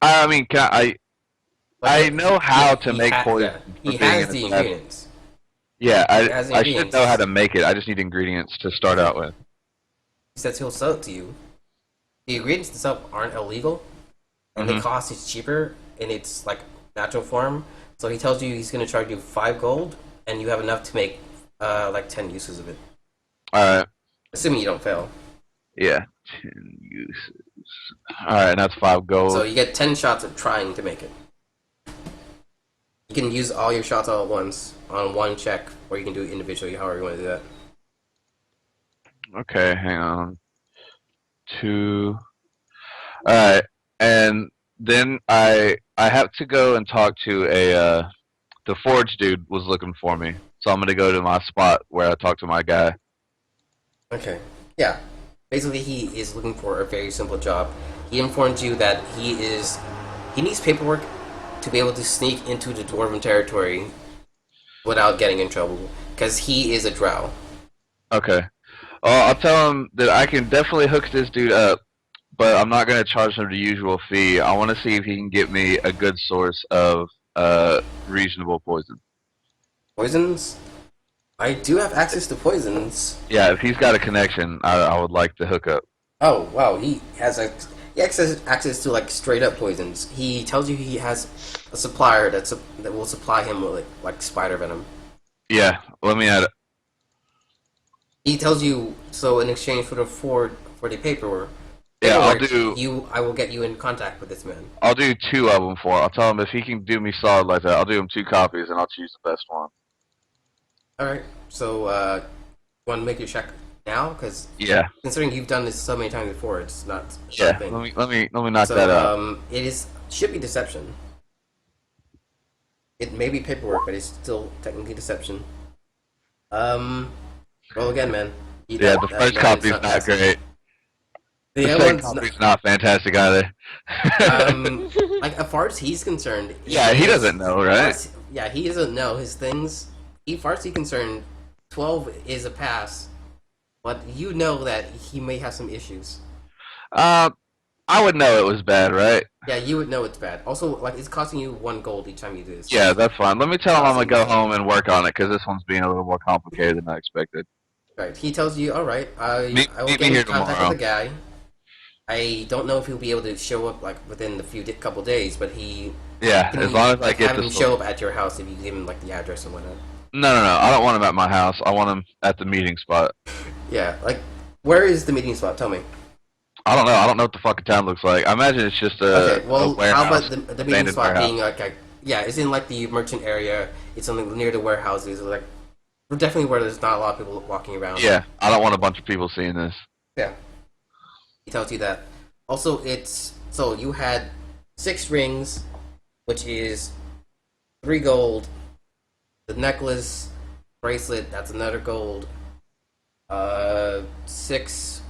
[SPEAKER 1] I mean, I know how to make poison.
[SPEAKER 3] Yeah. He has the ingredients.
[SPEAKER 1] Yeah, I should know how to make it. I just need ingredients to start out with.
[SPEAKER 3] He says he'll sell it to you. The ingredients themselves aren't illegal, and the cost is cheaper in its like natural form. So he tells you he's going to charge you 5 gold, and you have enough to make like 10 uses of it.
[SPEAKER 1] All right.
[SPEAKER 3] Assuming you don't fail.
[SPEAKER 1] Yeah, 10 uses. All right, and that's 5 gold.
[SPEAKER 3] So you get 10 shots of trying to make it. You can use all your shots all at once on one check, or you can do it individually, however you want to do that.
[SPEAKER 1] Okay, hang on. 2. All right, and then I have to go and talk to the forge dude was looking for me, so I'm gonna go to my spot where I talk to my guy.
[SPEAKER 3] Okay. Yeah. Basically, he is looking for a very simple job. He informs you that he needs paperwork to be able to sneak into the dwarven territory without getting in trouble, because he is a drow.
[SPEAKER 1] Okay. I'll tell him that I can definitely hook this dude up, but I'm not going to charge him the usual fee. I want to see if he can get me a good source of reasonable poison.
[SPEAKER 3] Poisons? I do have access to poisons.
[SPEAKER 1] Yeah, if he's got a connection, I would like to hook up.
[SPEAKER 3] Oh wow, he has access to like straight up poisons. He tells you he has a supplier that will supply him with like spider venom.
[SPEAKER 1] Yeah, let me add it.
[SPEAKER 3] He tells you so in exchange for the paperwork.
[SPEAKER 1] Yeah, I'll
[SPEAKER 3] paperwork,
[SPEAKER 1] do.
[SPEAKER 3] I will get you in contact with this man.
[SPEAKER 1] I'll do 2 of them for. I'll tell him if he can do me solid like that. I'll do him 2 copies, and I'll choose the best one.
[SPEAKER 3] All right. So, want to make your check now? Because
[SPEAKER 1] Yeah.
[SPEAKER 3] considering you've done this so many times before, it's not a
[SPEAKER 1] Yeah.
[SPEAKER 3] thing.
[SPEAKER 1] Let me knock that out.
[SPEAKER 3] Should be deception. It may be paperwork, but it's still technically deception. Roll again, man.
[SPEAKER 1] Yeah, the first copy's not great.
[SPEAKER 3] The
[SPEAKER 1] The
[SPEAKER 3] other
[SPEAKER 1] second
[SPEAKER 3] one's
[SPEAKER 1] copy's not fantastic either.
[SPEAKER 3] like as far as he's concerned.
[SPEAKER 1] Yeah, he doesn't know, right?
[SPEAKER 3] Yeah, he doesn't know his things. As far as he's concerned, 12 is a pass, but you know that he may have some issues.
[SPEAKER 1] I would know it was bad, right?
[SPEAKER 3] Yeah, you would know it's bad. Also, like, it's costing you 1 gold each time you do this.
[SPEAKER 1] Yeah, that's fine. Let me tell him I'm gonna go home and work on it because this one's being a little more complicated than I expected.
[SPEAKER 3] Right. He tells you, all right, I will
[SPEAKER 1] meet
[SPEAKER 3] get
[SPEAKER 1] me
[SPEAKER 3] in
[SPEAKER 1] here
[SPEAKER 3] contact
[SPEAKER 1] tomorrow.
[SPEAKER 3] with the guy. I don't know if he'll be able to show up like within couple days, but
[SPEAKER 1] Yeah, as long as I get
[SPEAKER 3] have him
[SPEAKER 1] this.
[SPEAKER 3] show up at your house if you give him like the address and whatnot.
[SPEAKER 1] No, I don't want him at my house. I want him at the meeting spot.
[SPEAKER 3] Yeah, like where is the meeting spot? Tell me.
[SPEAKER 1] I don't know. I don't know what the fucking town looks like. I imagine it's just
[SPEAKER 3] Okay,
[SPEAKER 1] a
[SPEAKER 3] well,
[SPEAKER 1] warehouse.
[SPEAKER 3] how about the meeting
[SPEAKER 1] abandoned
[SPEAKER 3] spot
[SPEAKER 1] warehouse.
[SPEAKER 3] being like yeah, it's in like the merchant area. It's something near the warehouses. Like definitely where there's not a lot of people walking around.
[SPEAKER 1] Yeah, I don't want a bunch of people seeing this.
[SPEAKER 3] Yeah. He tells you that. Also, so you had 6 rings, which is 3 gold. The necklace, bracelet, that's another gold. 6,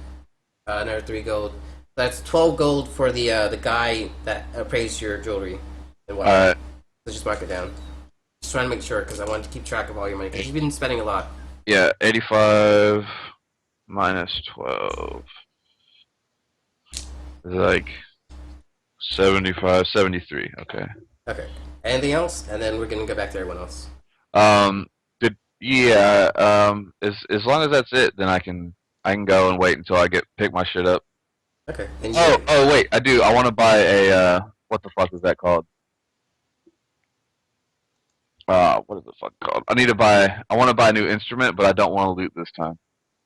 [SPEAKER 3] another 3 gold. That's 12 gold for the guy that appraised your jewelry and whatnot.
[SPEAKER 1] Alright.
[SPEAKER 3] So just mark it down. Just trying to make sure because I wanted to keep track of all your money because you've been spending a lot.
[SPEAKER 1] Yeah, 85 minus 12 is like 75, 73. Okay.
[SPEAKER 3] Okay. Anything else? And then we're gonna go back to everyone else.
[SPEAKER 1] As long as that's it, then I can go and wait until I pick my shit up.
[SPEAKER 3] Okay. And
[SPEAKER 1] Oh wait, I do. I want to buy a what the fuck is that called? What is the fuck called? I want to buy a new instrument, but I don't want to loot this time.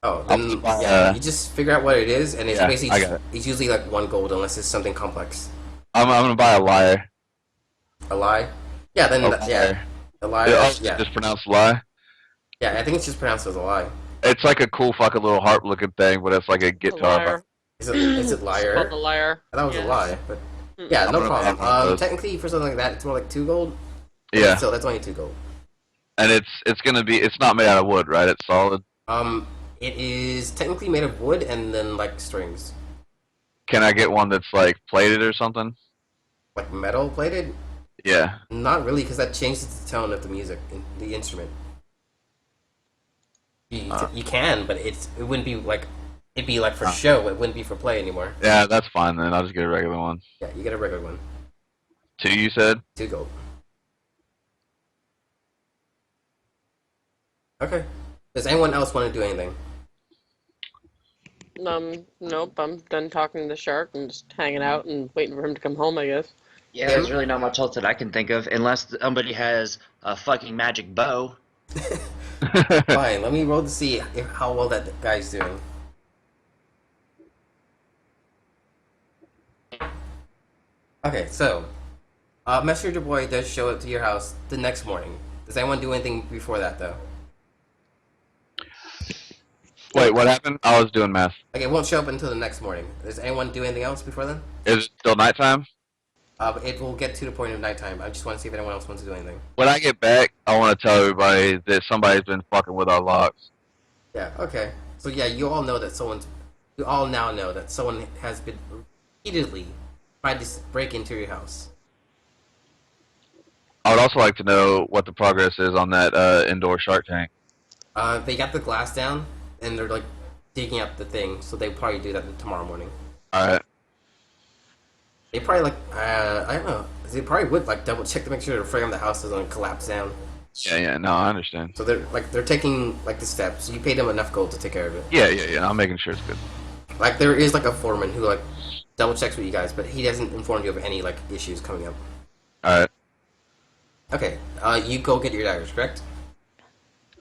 [SPEAKER 3] Oh,
[SPEAKER 1] I'll
[SPEAKER 3] then
[SPEAKER 1] just buy,
[SPEAKER 3] yeah, you just figure out what it is, and it's
[SPEAKER 1] Yeah,
[SPEAKER 3] basically
[SPEAKER 1] I got it.
[SPEAKER 3] it's usually like 1 gold unless it's something complex.
[SPEAKER 1] I'm gonna buy a lyre.
[SPEAKER 3] A lie? Yeah, then
[SPEAKER 1] A
[SPEAKER 3] yeah,
[SPEAKER 1] lyre.
[SPEAKER 3] a lie. Yeah,
[SPEAKER 1] Just pronounced lie.
[SPEAKER 3] yeah. I think it's just pronounced as a lie.
[SPEAKER 1] It's like a cool fucking little harp looking thing, but it's like a guitar.
[SPEAKER 4] liar.
[SPEAKER 3] Is it
[SPEAKER 4] It's
[SPEAKER 3] liar?
[SPEAKER 4] called the liar.
[SPEAKER 3] I thought it was
[SPEAKER 4] Yes.
[SPEAKER 3] a lie, but
[SPEAKER 4] Mm.
[SPEAKER 3] yeah,
[SPEAKER 1] I'm
[SPEAKER 3] no
[SPEAKER 1] gonna buy one of
[SPEAKER 3] problem.
[SPEAKER 1] those.
[SPEAKER 3] Technically, for something like that, it's more like 2 gold.
[SPEAKER 1] Yeah,
[SPEAKER 3] So that's only 2 gold.
[SPEAKER 1] and it's not made out of wood, right? It's solid.
[SPEAKER 3] It is technically made of wood and then like strings,
[SPEAKER 1] Can I get one that's like plated or something?
[SPEAKER 3] like metal plated.
[SPEAKER 1] Yeah.
[SPEAKER 3] Not really, because that changes the tone of the music, the instrument. You can, but it wouldn't be like it'd be like for show. It wouldn't be for play anymore.
[SPEAKER 1] Yeah, that's fine then. I'll just get a regular one.
[SPEAKER 3] Yeah, you get a regular one.
[SPEAKER 1] 2, you said?
[SPEAKER 3] 2 gold. Okay. Does anyone else want to do anything?
[SPEAKER 4] Nope. I'm done talking to the shark and just hanging out and waiting for him to come home, I guess.
[SPEAKER 6] Yeah, there's really not much else that I can think of, unless somebody has a fucking magic bow.
[SPEAKER 3] Fine. Let me roll to see how well that guy's doing. Okay, so Messenger Boy does show up to your house the next morning. Does anyone do anything before that though?
[SPEAKER 1] Wait, what happened? I was doing math.
[SPEAKER 3] Okay, it won't show up until the next morning. Does anyone do anything else before then?
[SPEAKER 1] Is it still nighttime?
[SPEAKER 3] It will get to the point of nighttime. I just want to see if anyone else wants to do anything.
[SPEAKER 1] When I get back, I want to tell everybody that somebody's been fucking with our locks.
[SPEAKER 3] Yeah, okay. So yeah, you all now know that someone has been repeatedly tried to break into your house.
[SPEAKER 1] I would also like to know what the progress is on that indoor shark tank.
[SPEAKER 3] They got the glass down, and they're like digging up the thing, so they'll probably do that tomorrow morning.
[SPEAKER 1] Alright.
[SPEAKER 3] They probably like I don't know. They probably would like double check to make sure the frame of the house doesn't collapse down.
[SPEAKER 1] Yeah, no, I understand.
[SPEAKER 3] So they're taking like the steps. You paid them enough gold to take care of it.
[SPEAKER 1] Yeah, I'm making sure it's good.
[SPEAKER 3] Like there is like a foreman who like double checks with you guys, but he doesn't inform you of any like issues coming up.
[SPEAKER 1] Alright.
[SPEAKER 3] Okay, you go get your daggers, correct?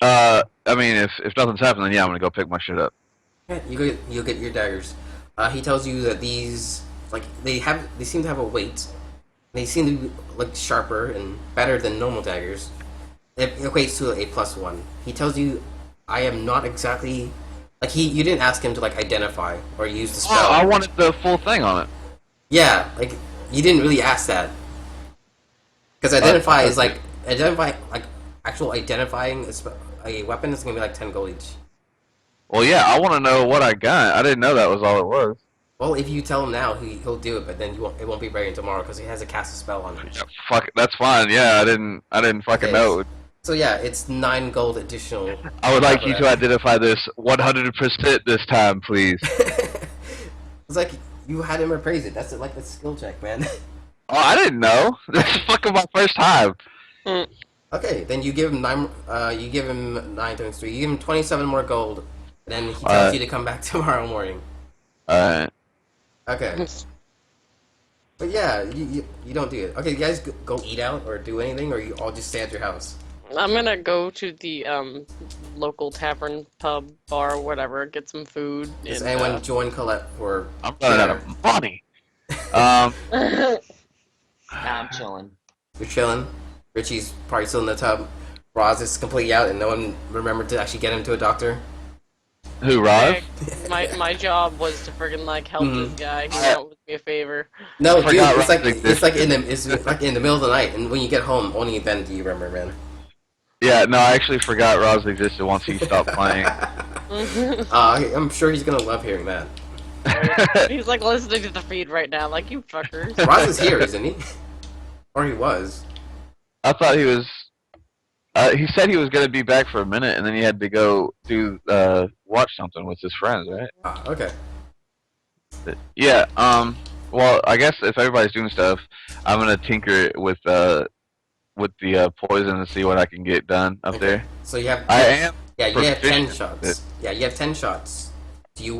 [SPEAKER 1] I mean, if nothing's happening, then yeah, I'm gonna go pick my shit up.
[SPEAKER 3] Yeah, you'll get your daggers. He tells you that these like they seem to have a weight. They seem to be like sharper and better than normal daggers. It equates to a +1. He tells you, I am not exactly like you didn't ask him to like identify or use the spell.
[SPEAKER 1] Oh, I wanted the full thing on it.
[SPEAKER 3] Yeah, like you didn't really ask that because identify is like actual identifying a weapon is gonna be like 10 gold each.
[SPEAKER 1] Well, yeah, I want to know what I got. I didn't know that was all it was.
[SPEAKER 3] Well, if you tell him now, he'll do it, but then it won't be ready until tomorrow because he has to cast a spell on it.
[SPEAKER 1] Yeah, fuck, that's fine. Yeah, I didn't fucking
[SPEAKER 3] Okay.
[SPEAKER 1] know.
[SPEAKER 3] So yeah, it's 9 gold additional.
[SPEAKER 1] I would like you to identify this 100% this time, please.
[SPEAKER 3] It's like you had him appraise it. That's like a skill check, man.
[SPEAKER 1] Oh, I didn't know. This is fucking my first time.
[SPEAKER 3] Okay, then you give him 9. You give him 9 times 3. You give him 27 more gold. And then he tells you to come back tomorrow morning.
[SPEAKER 1] Alright.
[SPEAKER 3] Okay. But yeah, you don't do it. Okay, you guys go eat out or do anything, or you all just stay at your house.
[SPEAKER 4] I'm gonna go to the local tavern, pub, bar, whatever, get some food.
[SPEAKER 3] Does
[SPEAKER 4] and,
[SPEAKER 3] anyone join Colette for?
[SPEAKER 1] I'm running out of money. Um,
[SPEAKER 6] Nah, I'm chilling.
[SPEAKER 3] You're chilling. Richie's probably still in the tub. Roz is completely out, and no one remembered to actually get him to a doctor.
[SPEAKER 1] who, Roz?
[SPEAKER 4] My job was to friggin' like help this guy. He wanted me a favor.
[SPEAKER 3] No,
[SPEAKER 1] I
[SPEAKER 3] dude,
[SPEAKER 1] forgot
[SPEAKER 3] it's like
[SPEAKER 1] Roz
[SPEAKER 3] it's like in the middle of the night, and when you get home, only then do you remember, man.
[SPEAKER 1] Yeah, no, I actually forgot Roz existed once he stopped playing.
[SPEAKER 3] I'm sure he's gonna love hearing that.
[SPEAKER 4] He's like listening to the feed right now, like you fuckers.
[SPEAKER 3] Roz is here, isn't he? Or he was.
[SPEAKER 1] I thought he was. He said he was gonna be back for a minute, and then he had to go do watch something with his friends, right?
[SPEAKER 3] Okay.
[SPEAKER 1] Yeah. Well, I guess if everybody's doing stuff, I'm gonna tinker it with the poison and see what I can get done up there.
[SPEAKER 3] So you have.
[SPEAKER 1] I am.
[SPEAKER 3] Yeah, you have 10
[SPEAKER 1] proficient
[SPEAKER 3] shots.
[SPEAKER 1] with
[SPEAKER 3] Yeah, you have 10 shots.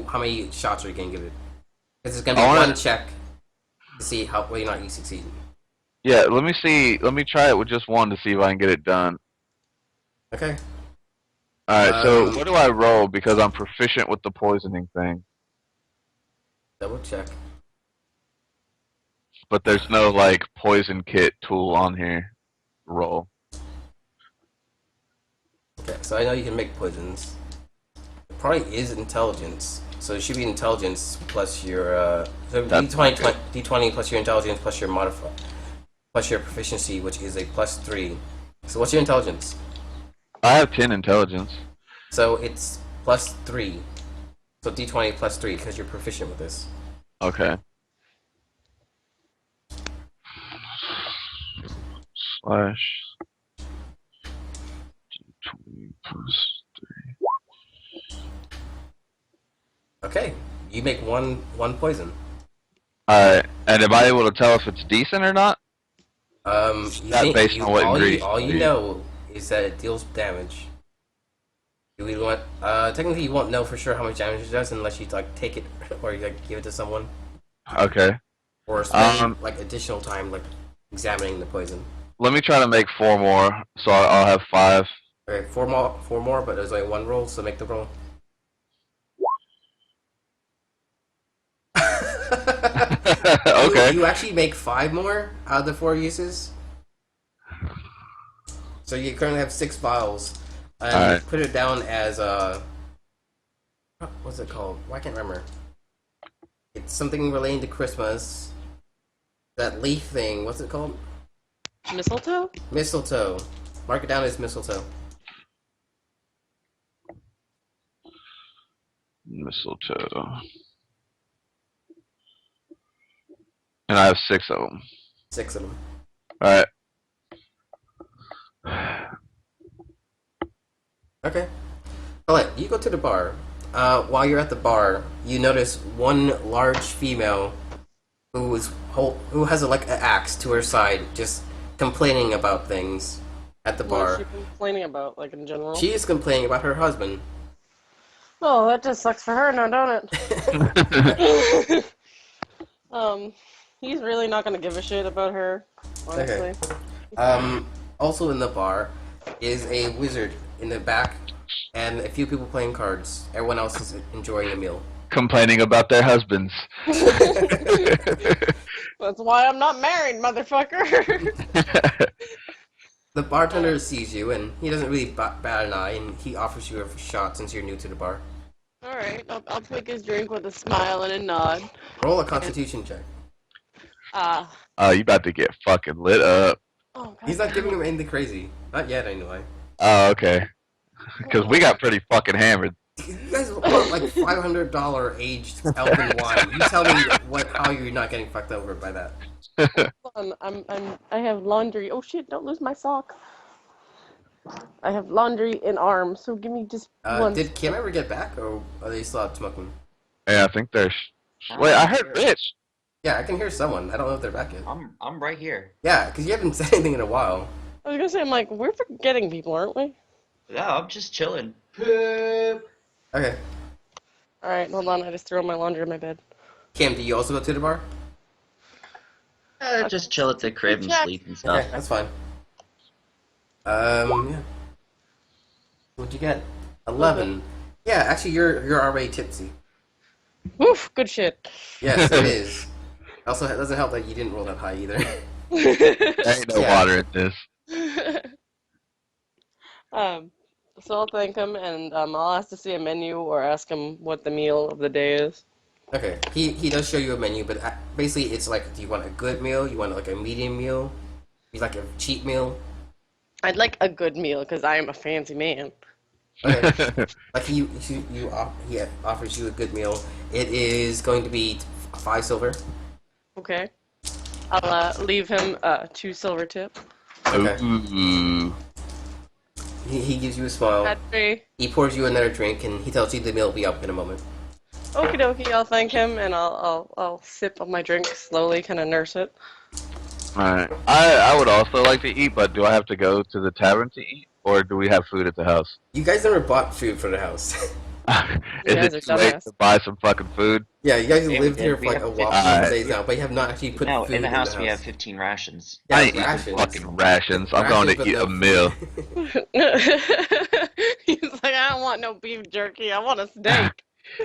[SPEAKER 3] How many shots are you gonna give it? Because it's gonna be
[SPEAKER 1] I wanna-
[SPEAKER 3] one check to see whether or not you succeed.
[SPEAKER 1] Yeah. Let me see. Let me try it with just one to see if I can get it done.
[SPEAKER 3] Okay.
[SPEAKER 1] All right. So
[SPEAKER 3] Um,
[SPEAKER 1] what do I roll because I'm proficient with the poisoning thing,
[SPEAKER 3] Double check.
[SPEAKER 1] but there's no like poison kit tool on here. Roll.
[SPEAKER 3] Okay, so I know you can make poisons. It probably is intelligence. So it should be intelligence plus your so
[SPEAKER 1] That's
[SPEAKER 3] D20 plus your intelligence plus your modifier plus your proficiency, which is a +3. So what's your intelligence?
[SPEAKER 1] I have 10 intelligence.
[SPEAKER 3] So it's +3. So D20 +3 because you're proficient with this.
[SPEAKER 1] Okay. Slash 20 plus 3.
[SPEAKER 3] Okay, you make one poison.
[SPEAKER 1] Alright, and am I able to tell if it's decent or not?
[SPEAKER 3] You
[SPEAKER 1] based on what ingredients
[SPEAKER 3] all
[SPEAKER 1] you
[SPEAKER 3] you
[SPEAKER 1] use.
[SPEAKER 3] know is that it deals damage. Do we want? Technically, you won't know for sure how much damage it does unless you like take it or you like give it to someone
[SPEAKER 1] Okay.
[SPEAKER 3] or spend like additional time like examining the poison.
[SPEAKER 1] Let me try to make 4 more, so I'll have 5.
[SPEAKER 3] Okay, four more, but there's only one roll, so make the roll.
[SPEAKER 1] Okay.
[SPEAKER 3] You actually make 5 more out of the 4 uses. So you currently have 6 vials, and
[SPEAKER 1] Alright.
[SPEAKER 3] put it down as what's it called? Well, I can't remember. It's something relating to Christmas. That leaf thing. What's it called?
[SPEAKER 4] Mistletoe?
[SPEAKER 3] Mistletoe. Mark it down as mistletoe.
[SPEAKER 1] Mistletoe. And I have 6 of them.
[SPEAKER 3] 6 of them.
[SPEAKER 1] Alright.
[SPEAKER 3] Okay. Alright, you go to the bar. While you're at the bar, you notice one large female who has like an axe to her side, just complaining about things at the
[SPEAKER 4] What is she
[SPEAKER 3] bar.
[SPEAKER 4] complaining about, like in general?
[SPEAKER 3] She is complaining about her husband.
[SPEAKER 4] Oh, that just sucks for her now, don't it? He's really not gonna give a shit about her, honestly.
[SPEAKER 3] Also in the bar is a wizard in the back, and a few people playing cards. Everyone else is enjoying the meal.
[SPEAKER 1] Complaining about their husbands.
[SPEAKER 4] That's why I'm not married, motherfucker.
[SPEAKER 3] The bartender sees you, and he doesn't really bat an eye, and he offers you a shot since you're new to the bar.
[SPEAKER 4] Alright, I'll take his drink with a smile and a nod.
[SPEAKER 3] Roll a constitution check.
[SPEAKER 1] You about to get fucking lit up.
[SPEAKER 4] Oh, God.
[SPEAKER 3] He's not giving him anything crazy. Not yet, anyway.
[SPEAKER 1] Oh, okay. Because we got pretty fucking hammered.
[SPEAKER 3] You guys want like $500 aged elven wine. You tell me how you're not getting fucked over by that.
[SPEAKER 4] Hold on, I have laundry. Oh shit, don't lose my sock. I have laundry in arms, so give me just one.
[SPEAKER 3] Did Kim ever get back, or are they still out smoking?
[SPEAKER 1] Yeah, I think there's. Wait, I heard Rich.
[SPEAKER 3] Yeah, I can hear someone. I don't know if they're back yet.
[SPEAKER 6] I'm right here.
[SPEAKER 3] Yeah, because you haven't said anything in a while.
[SPEAKER 4] I was gonna say, I'm like, we're forgetting people, aren't we?
[SPEAKER 6] Yeah, I'm just chilling.
[SPEAKER 3] Okay.
[SPEAKER 4] Alright, hold on, I just threw my laundry in my bed.
[SPEAKER 3] Kim, do you also go to the bar?
[SPEAKER 6] Just chill at the crib and
[SPEAKER 4] Check.
[SPEAKER 6] sleep and stuff.
[SPEAKER 3] Okay, that's fine. Yeah. What'd you get? 11. Yeah, actually, you're already tipsy.
[SPEAKER 4] Woof, good shit.
[SPEAKER 3] Yes, it is. Also, it doesn't help that you didn't roll that high either.
[SPEAKER 1] There ain't no
[SPEAKER 3] Yeah.
[SPEAKER 1] water in this.
[SPEAKER 4] So I'll thank him, and I'll ask to see a menu or ask him what the meal of the day is.
[SPEAKER 3] Okay, he does show you a menu, but basically it's like, do you want a good meal? You want like a medium meal? You like a cheap meal?
[SPEAKER 4] I'd like a good meal, because I am a fancy man.
[SPEAKER 3] Okay. Like he offers you a good meal. It is going to be 5 silver.
[SPEAKER 4] Okay. I'll leave him 2 silver tip.
[SPEAKER 3] Okay.
[SPEAKER 1] Ooh.
[SPEAKER 3] He gives you a smile.
[SPEAKER 4] That's 3.
[SPEAKER 3] He pours you another drink, and he tells you the meal will be up in a moment.
[SPEAKER 4] Okie dokie, I'll thank him, and I'll sip on my drink slowly, kind of nurse it.
[SPEAKER 1] Alright. I would also like to eat, but do I have to go to the tavern to eat? Or do we have food at the house?
[SPEAKER 3] You guys never bought food for the house.
[SPEAKER 1] Is
[SPEAKER 4] guys
[SPEAKER 1] it
[SPEAKER 4] are
[SPEAKER 1] too late
[SPEAKER 4] dumbass.
[SPEAKER 1] to buy some fucking food?
[SPEAKER 3] Yeah, you guys
[SPEAKER 6] Yeah,
[SPEAKER 3] lived
[SPEAKER 6] we
[SPEAKER 3] here
[SPEAKER 6] did.
[SPEAKER 3] for
[SPEAKER 6] We
[SPEAKER 3] like a
[SPEAKER 6] have
[SPEAKER 3] while,
[SPEAKER 1] 15
[SPEAKER 3] days now, but you have not actually put
[SPEAKER 6] No,
[SPEAKER 3] food
[SPEAKER 6] in the house we
[SPEAKER 3] house.
[SPEAKER 6] have 15 rations.
[SPEAKER 3] Yeah,
[SPEAKER 1] I ain't eating
[SPEAKER 3] rations.
[SPEAKER 1] fucking rations. I'm going
[SPEAKER 3] Rations,
[SPEAKER 1] to eat
[SPEAKER 3] but
[SPEAKER 1] a
[SPEAKER 3] no
[SPEAKER 1] meal.
[SPEAKER 3] food.
[SPEAKER 4] He's like, I don't want no beef jerky, I want a steak.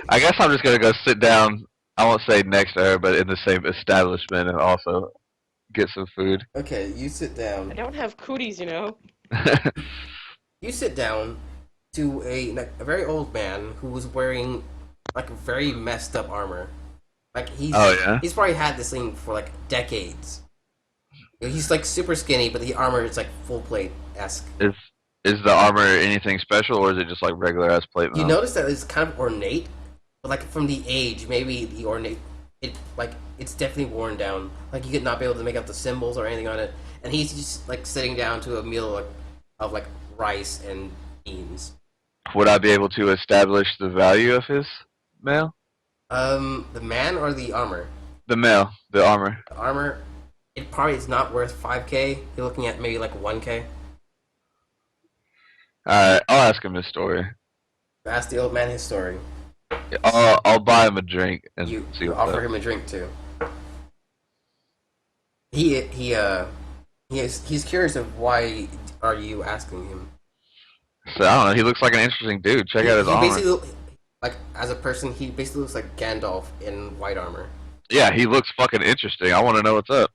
[SPEAKER 1] I guess I'm just gonna go sit down. I won't say next to her, but in the same establishment, and also get some food.
[SPEAKER 3] Okay, you sit
[SPEAKER 4] I
[SPEAKER 3] down.
[SPEAKER 4] don't have cooties, you know.
[SPEAKER 3] You sit down to a very old man who was wearing like very messed up armor. Like
[SPEAKER 1] Oh, yeah?
[SPEAKER 3] he's probably had this thing for like decades. He's like super skinny, but the armor is like full plate esque.
[SPEAKER 1] Is the armor anything special, or is it just like regular ass plate
[SPEAKER 3] You
[SPEAKER 1] mail?
[SPEAKER 3] notice that it's kind of ornate, but like from the age, maybe the ornate, it's definitely worn down. Like you could not be able to make out the symbols or anything on it. And he's just like sitting down to a meal of like rice and beans.
[SPEAKER 1] Would I be able to establish the value of his mail?
[SPEAKER 3] The man or the armor?
[SPEAKER 1] The mail, the armor.
[SPEAKER 3] The armor, it probably is not worth 5K. You're looking at maybe like 1K.
[SPEAKER 1] Alright, I'll ask him his story.
[SPEAKER 3] Ask the old man his story.
[SPEAKER 1] I'll buy him a drink and
[SPEAKER 3] You
[SPEAKER 1] see what's
[SPEAKER 3] offer
[SPEAKER 1] up.
[SPEAKER 3] him a drink too. He's curious of why are you asking him?
[SPEAKER 1] So I don't know. He looks like an interesting dude. Check out his
[SPEAKER 3] He
[SPEAKER 1] armor.
[SPEAKER 3] basically like as a person, he basically looks like Gandalf in white armor.
[SPEAKER 1] Yeah, he looks fucking interesting. I want to know what's up.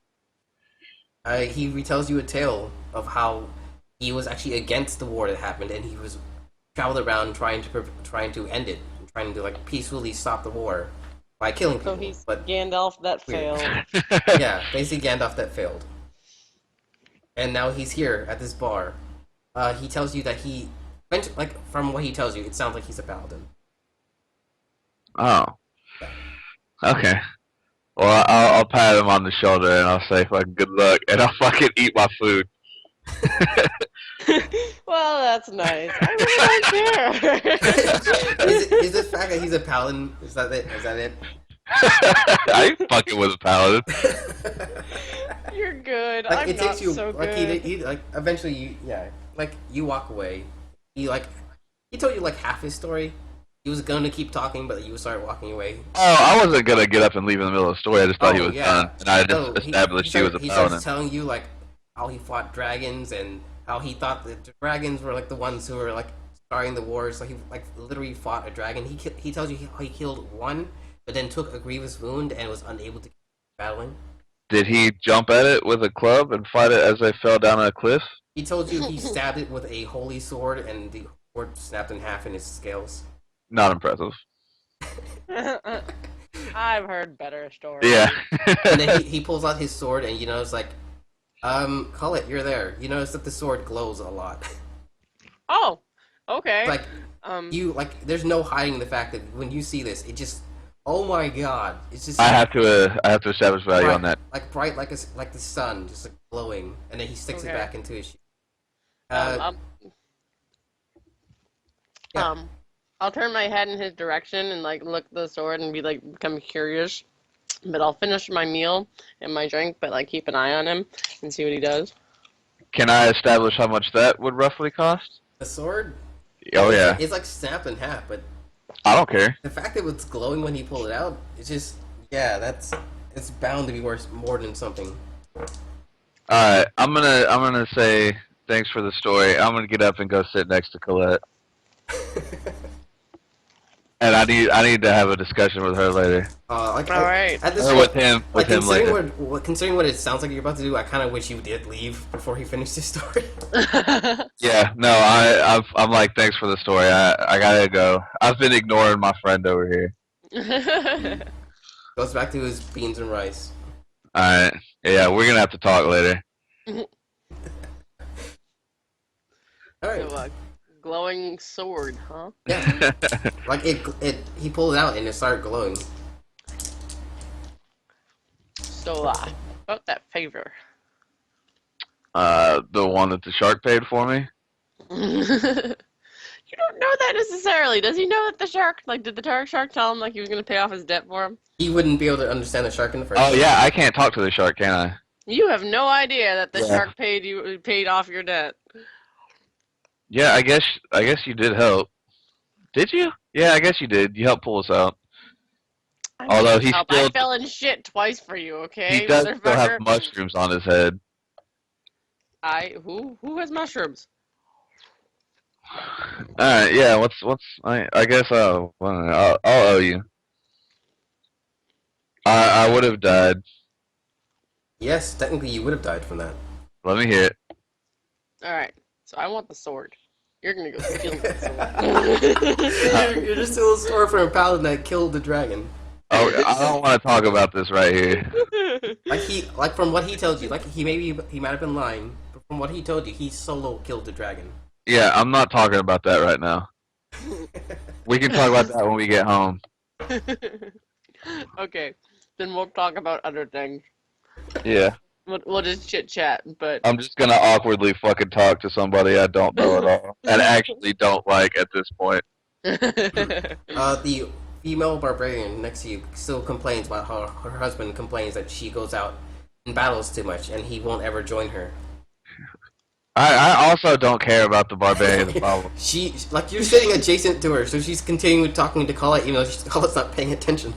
[SPEAKER 3] He retells you a tale of how he was actually against the war that happened, and he was traveled around trying to end it, trying to like peacefully stop the war by killing people.
[SPEAKER 4] So he's
[SPEAKER 3] But
[SPEAKER 4] Gandalf that
[SPEAKER 3] Weird.
[SPEAKER 4] failed.
[SPEAKER 3] yeah, basically Gandalf that failed. And now he's here at this bar. He tells you that like from what he tells you, it sounds like he's a paladin.
[SPEAKER 1] Oh. Okay. Well, I'll pat him on the shoulder and I'll say fucking good luck, and I'll fucking eat my food.
[SPEAKER 4] Well, that's nice. I really don't care.
[SPEAKER 3] Is the fact that he's a paladin? Is that it? Is that it?
[SPEAKER 1] I ain't fucking with a paladin.
[SPEAKER 4] You're good.
[SPEAKER 3] Like
[SPEAKER 4] I'm
[SPEAKER 3] it takes
[SPEAKER 4] not
[SPEAKER 3] you
[SPEAKER 4] so
[SPEAKER 3] like
[SPEAKER 4] good.
[SPEAKER 3] he like eventually you walk away. He told you like half his story. He was gonna keep talking, but you started walking away.
[SPEAKER 1] Oh, I wasn't gonna get up and leave in the middle of the story. I just thought he
[SPEAKER 3] Oh
[SPEAKER 1] was
[SPEAKER 3] yeah.
[SPEAKER 1] done, and I just
[SPEAKER 3] No,
[SPEAKER 1] established he was a
[SPEAKER 3] he
[SPEAKER 1] paladin.
[SPEAKER 3] starts telling you like how he fought dragons and how he thought that the dragons were like the ones who were like starting the wars. Like he like literally fought a dragon. He tells you he killed one, but then took a grievous wound and was unable to keep battling.
[SPEAKER 1] Did he jump at it with a club and fight it as they fell down a cliff?
[SPEAKER 3] He told you he stabbed it with a holy sword and the sword snapped in half in his scales.
[SPEAKER 1] Not impressive.
[SPEAKER 4] I've heard better stories.
[SPEAKER 1] Yeah.
[SPEAKER 3] And then he pulls out his sword and it's like, call it, you're there. You notice that the sword glows a lot.
[SPEAKER 4] Oh, okay.
[SPEAKER 3] Like
[SPEAKER 4] you
[SPEAKER 3] there's no hiding the fact that when you see this, it just, oh my god, it's just
[SPEAKER 1] I have to establish value
[SPEAKER 3] bright,
[SPEAKER 1] on that.
[SPEAKER 3] like bright like the sun, just like glowing, and then he sticks it
[SPEAKER 4] Okay.
[SPEAKER 3] back into his shield.
[SPEAKER 4] yeah.
[SPEAKER 3] Yeah.
[SPEAKER 4] I'll turn my head in his direction and like look at the sword and be like become curious. But I'll finish my meal and my drink, but like keep an eye on him and see what he does.
[SPEAKER 1] Can I establish how much that would roughly cost?
[SPEAKER 3] The sword,
[SPEAKER 1] Oh yeah.
[SPEAKER 3] it's like snapped in half, but
[SPEAKER 1] I don't care.
[SPEAKER 3] the fact that it was glowing when he pulled it out, it's just, it's bound to be worth more than something.
[SPEAKER 1] Alright, I'm gonna say thanks for the story. I'm gonna get up and go sit next to Colette. And I need to have a discussion with her later.
[SPEAKER 3] Like,
[SPEAKER 4] All right.
[SPEAKER 3] At this
[SPEAKER 1] Or
[SPEAKER 3] point,
[SPEAKER 1] with him
[SPEAKER 3] like
[SPEAKER 1] later.
[SPEAKER 3] considering what it sounds like you're about to do, I kind of wish you did leave before he finished his story.
[SPEAKER 1] Yeah, no, I'm like thanks for the story. I gotta go. I've been ignoring my friend over here.
[SPEAKER 3] Goes back to his beans and rice.
[SPEAKER 1] Alright. Yeah, we're gonna have to talk later.
[SPEAKER 3] All right.
[SPEAKER 4] So, glowing sword, huh?
[SPEAKER 3] Yeah. Like he pulled it out and it started glowing.
[SPEAKER 4] So, about that favor.
[SPEAKER 1] The one that the shark paid for me?
[SPEAKER 4] You don't know that necessarily. Does he know that the shark, like, did the shark tell him, like, he was going to pay off his debt for him?
[SPEAKER 3] He wouldn't be able to understand the shark in the first
[SPEAKER 1] Oh
[SPEAKER 3] place.
[SPEAKER 1] yeah, I can't talk to the shark, can I?
[SPEAKER 4] You have no idea that the
[SPEAKER 1] Yeah.
[SPEAKER 4] shark paid off your debt.
[SPEAKER 1] Yeah, I guess you did help. Did you? Yeah, I guess you did. You helped pull us out.
[SPEAKER 4] I
[SPEAKER 1] Although
[SPEAKER 4] need
[SPEAKER 1] he
[SPEAKER 4] help.
[SPEAKER 1] still
[SPEAKER 4] I fell in shit twice for you, okay,
[SPEAKER 1] he does still have
[SPEAKER 4] motherfucker?
[SPEAKER 1] mushrooms on his head.
[SPEAKER 4] Who has mushrooms?
[SPEAKER 1] Alright, yeah, I guess I'll owe you. I would have died.
[SPEAKER 3] Yes, technically you would have died from that.
[SPEAKER 1] Let me hear it.
[SPEAKER 4] Alright, so I want the sword. You're gonna go steal the sword.
[SPEAKER 3] You're just still a store for a paladin that killed the dragon.
[SPEAKER 1] Oh, I don't want to talk about this right here.
[SPEAKER 3] Like from what he told you, like he might have been lying, but from what he told you, he solo killed the dragon.
[SPEAKER 1] Yeah, I'm not talking about that right now. We can talk about that when we get home.
[SPEAKER 4] Okay, then we'll talk about other things.
[SPEAKER 1] Yeah.
[SPEAKER 4] We'll just chit chat, but
[SPEAKER 1] I'm just gonna awkwardly fucking talk to somebody I don't know at all. And actually don't like at this point.
[SPEAKER 3] The female barbarian next to you still complains about how her husband complains that she goes out and battles too much, and he won't ever join her.
[SPEAKER 1] I also don't care about the barbarian's problem.
[SPEAKER 3] She, like, you're sitting adjacent to her, so she's continuing talking to Colette, even though Colette's not paying attention.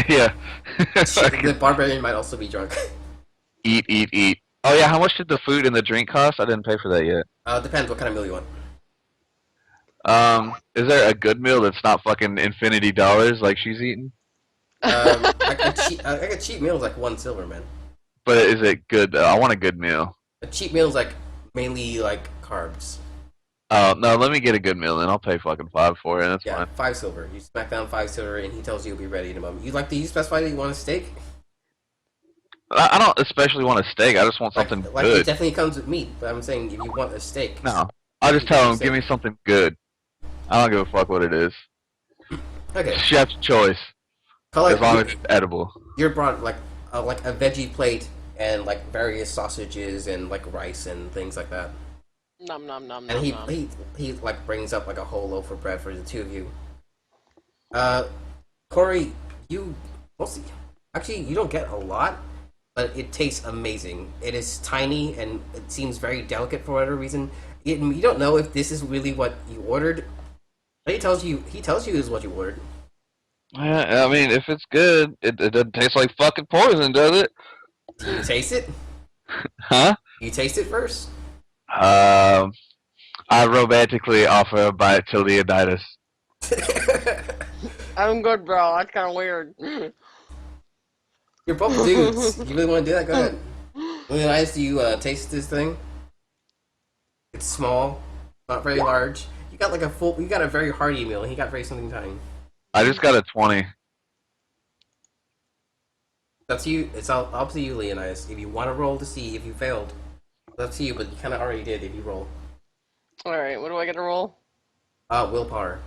[SPEAKER 1] Yeah.
[SPEAKER 3] The barbarian might also be drunk.
[SPEAKER 1] Eat. Oh yeah, how much did the food and the drink cost? I didn't pay for that yet.
[SPEAKER 3] Depends what kind of meal you want.
[SPEAKER 1] Is there a good meal that's not fucking infinity dollars like she's eating?
[SPEAKER 3] Like a cheap meal is like $1 man.
[SPEAKER 1] But is it good? I want a good meal.
[SPEAKER 3] A cheap meal is like mainly like carbs.
[SPEAKER 1] Oh no, let me get a good meal then. I'll pay fucking $5 for it. That's
[SPEAKER 3] Yeah,
[SPEAKER 1] fine.
[SPEAKER 3] $5. You smack down $5, and he tells you you'll be ready in a moment. You specify that you want a steak?
[SPEAKER 1] I don't especially want a steak. I just want something
[SPEAKER 3] Like it
[SPEAKER 1] good.
[SPEAKER 3] definitely comes with meat, but I'm saying if you want a steak.
[SPEAKER 1] No, I'll just tell him, give me something good. I don't give a fuck what it is.
[SPEAKER 3] Okay.
[SPEAKER 1] Chef's choice,
[SPEAKER 3] Color,
[SPEAKER 1] as long as it's edible.
[SPEAKER 3] you're brought like a veggie plate and like various sausages and like rice and things like that.
[SPEAKER 4] Nom nom nom
[SPEAKER 3] And
[SPEAKER 4] nom nom.
[SPEAKER 3] he like brings up like a whole loaf of bread for the two of you. Corey, you mostly actually you don't get a lot, but it tastes amazing. It is tiny and it seems very delicate for whatever reason. You don't know if this is really what you ordered, but he tells you is what you ordered.
[SPEAKER 1] Yeah, I mean, if it's good, it doesn't taste like fucking poison, does it?
[SPEAKER 3] Do you taste it?
[SPEAKER 1] Huh?
[SPEAKER 3] You taste it first.
[SPEAKER 1] Um, I romantically offer a bite to Leonidas.
[SPEAKER 4] I'm good, bro. That's kind of weird.
[SPEAKER 3] You're both dudes. You really want to do that? Go ahead. Really nice. Do you taste this thing? It's small, not very large. You got like a full. You got a very hearty meal. He got very something tiny.
[SPEAKER 1] I just got a 20.
[SPEAKER 3] That's you. It's all up to you, Leonidas. If you want to roll to see if you failed, that's to you. But you kind of already did if you roll.
[SPEAKER 4] All right, what do I get to roll?
[SPEAKER 3] Willpower.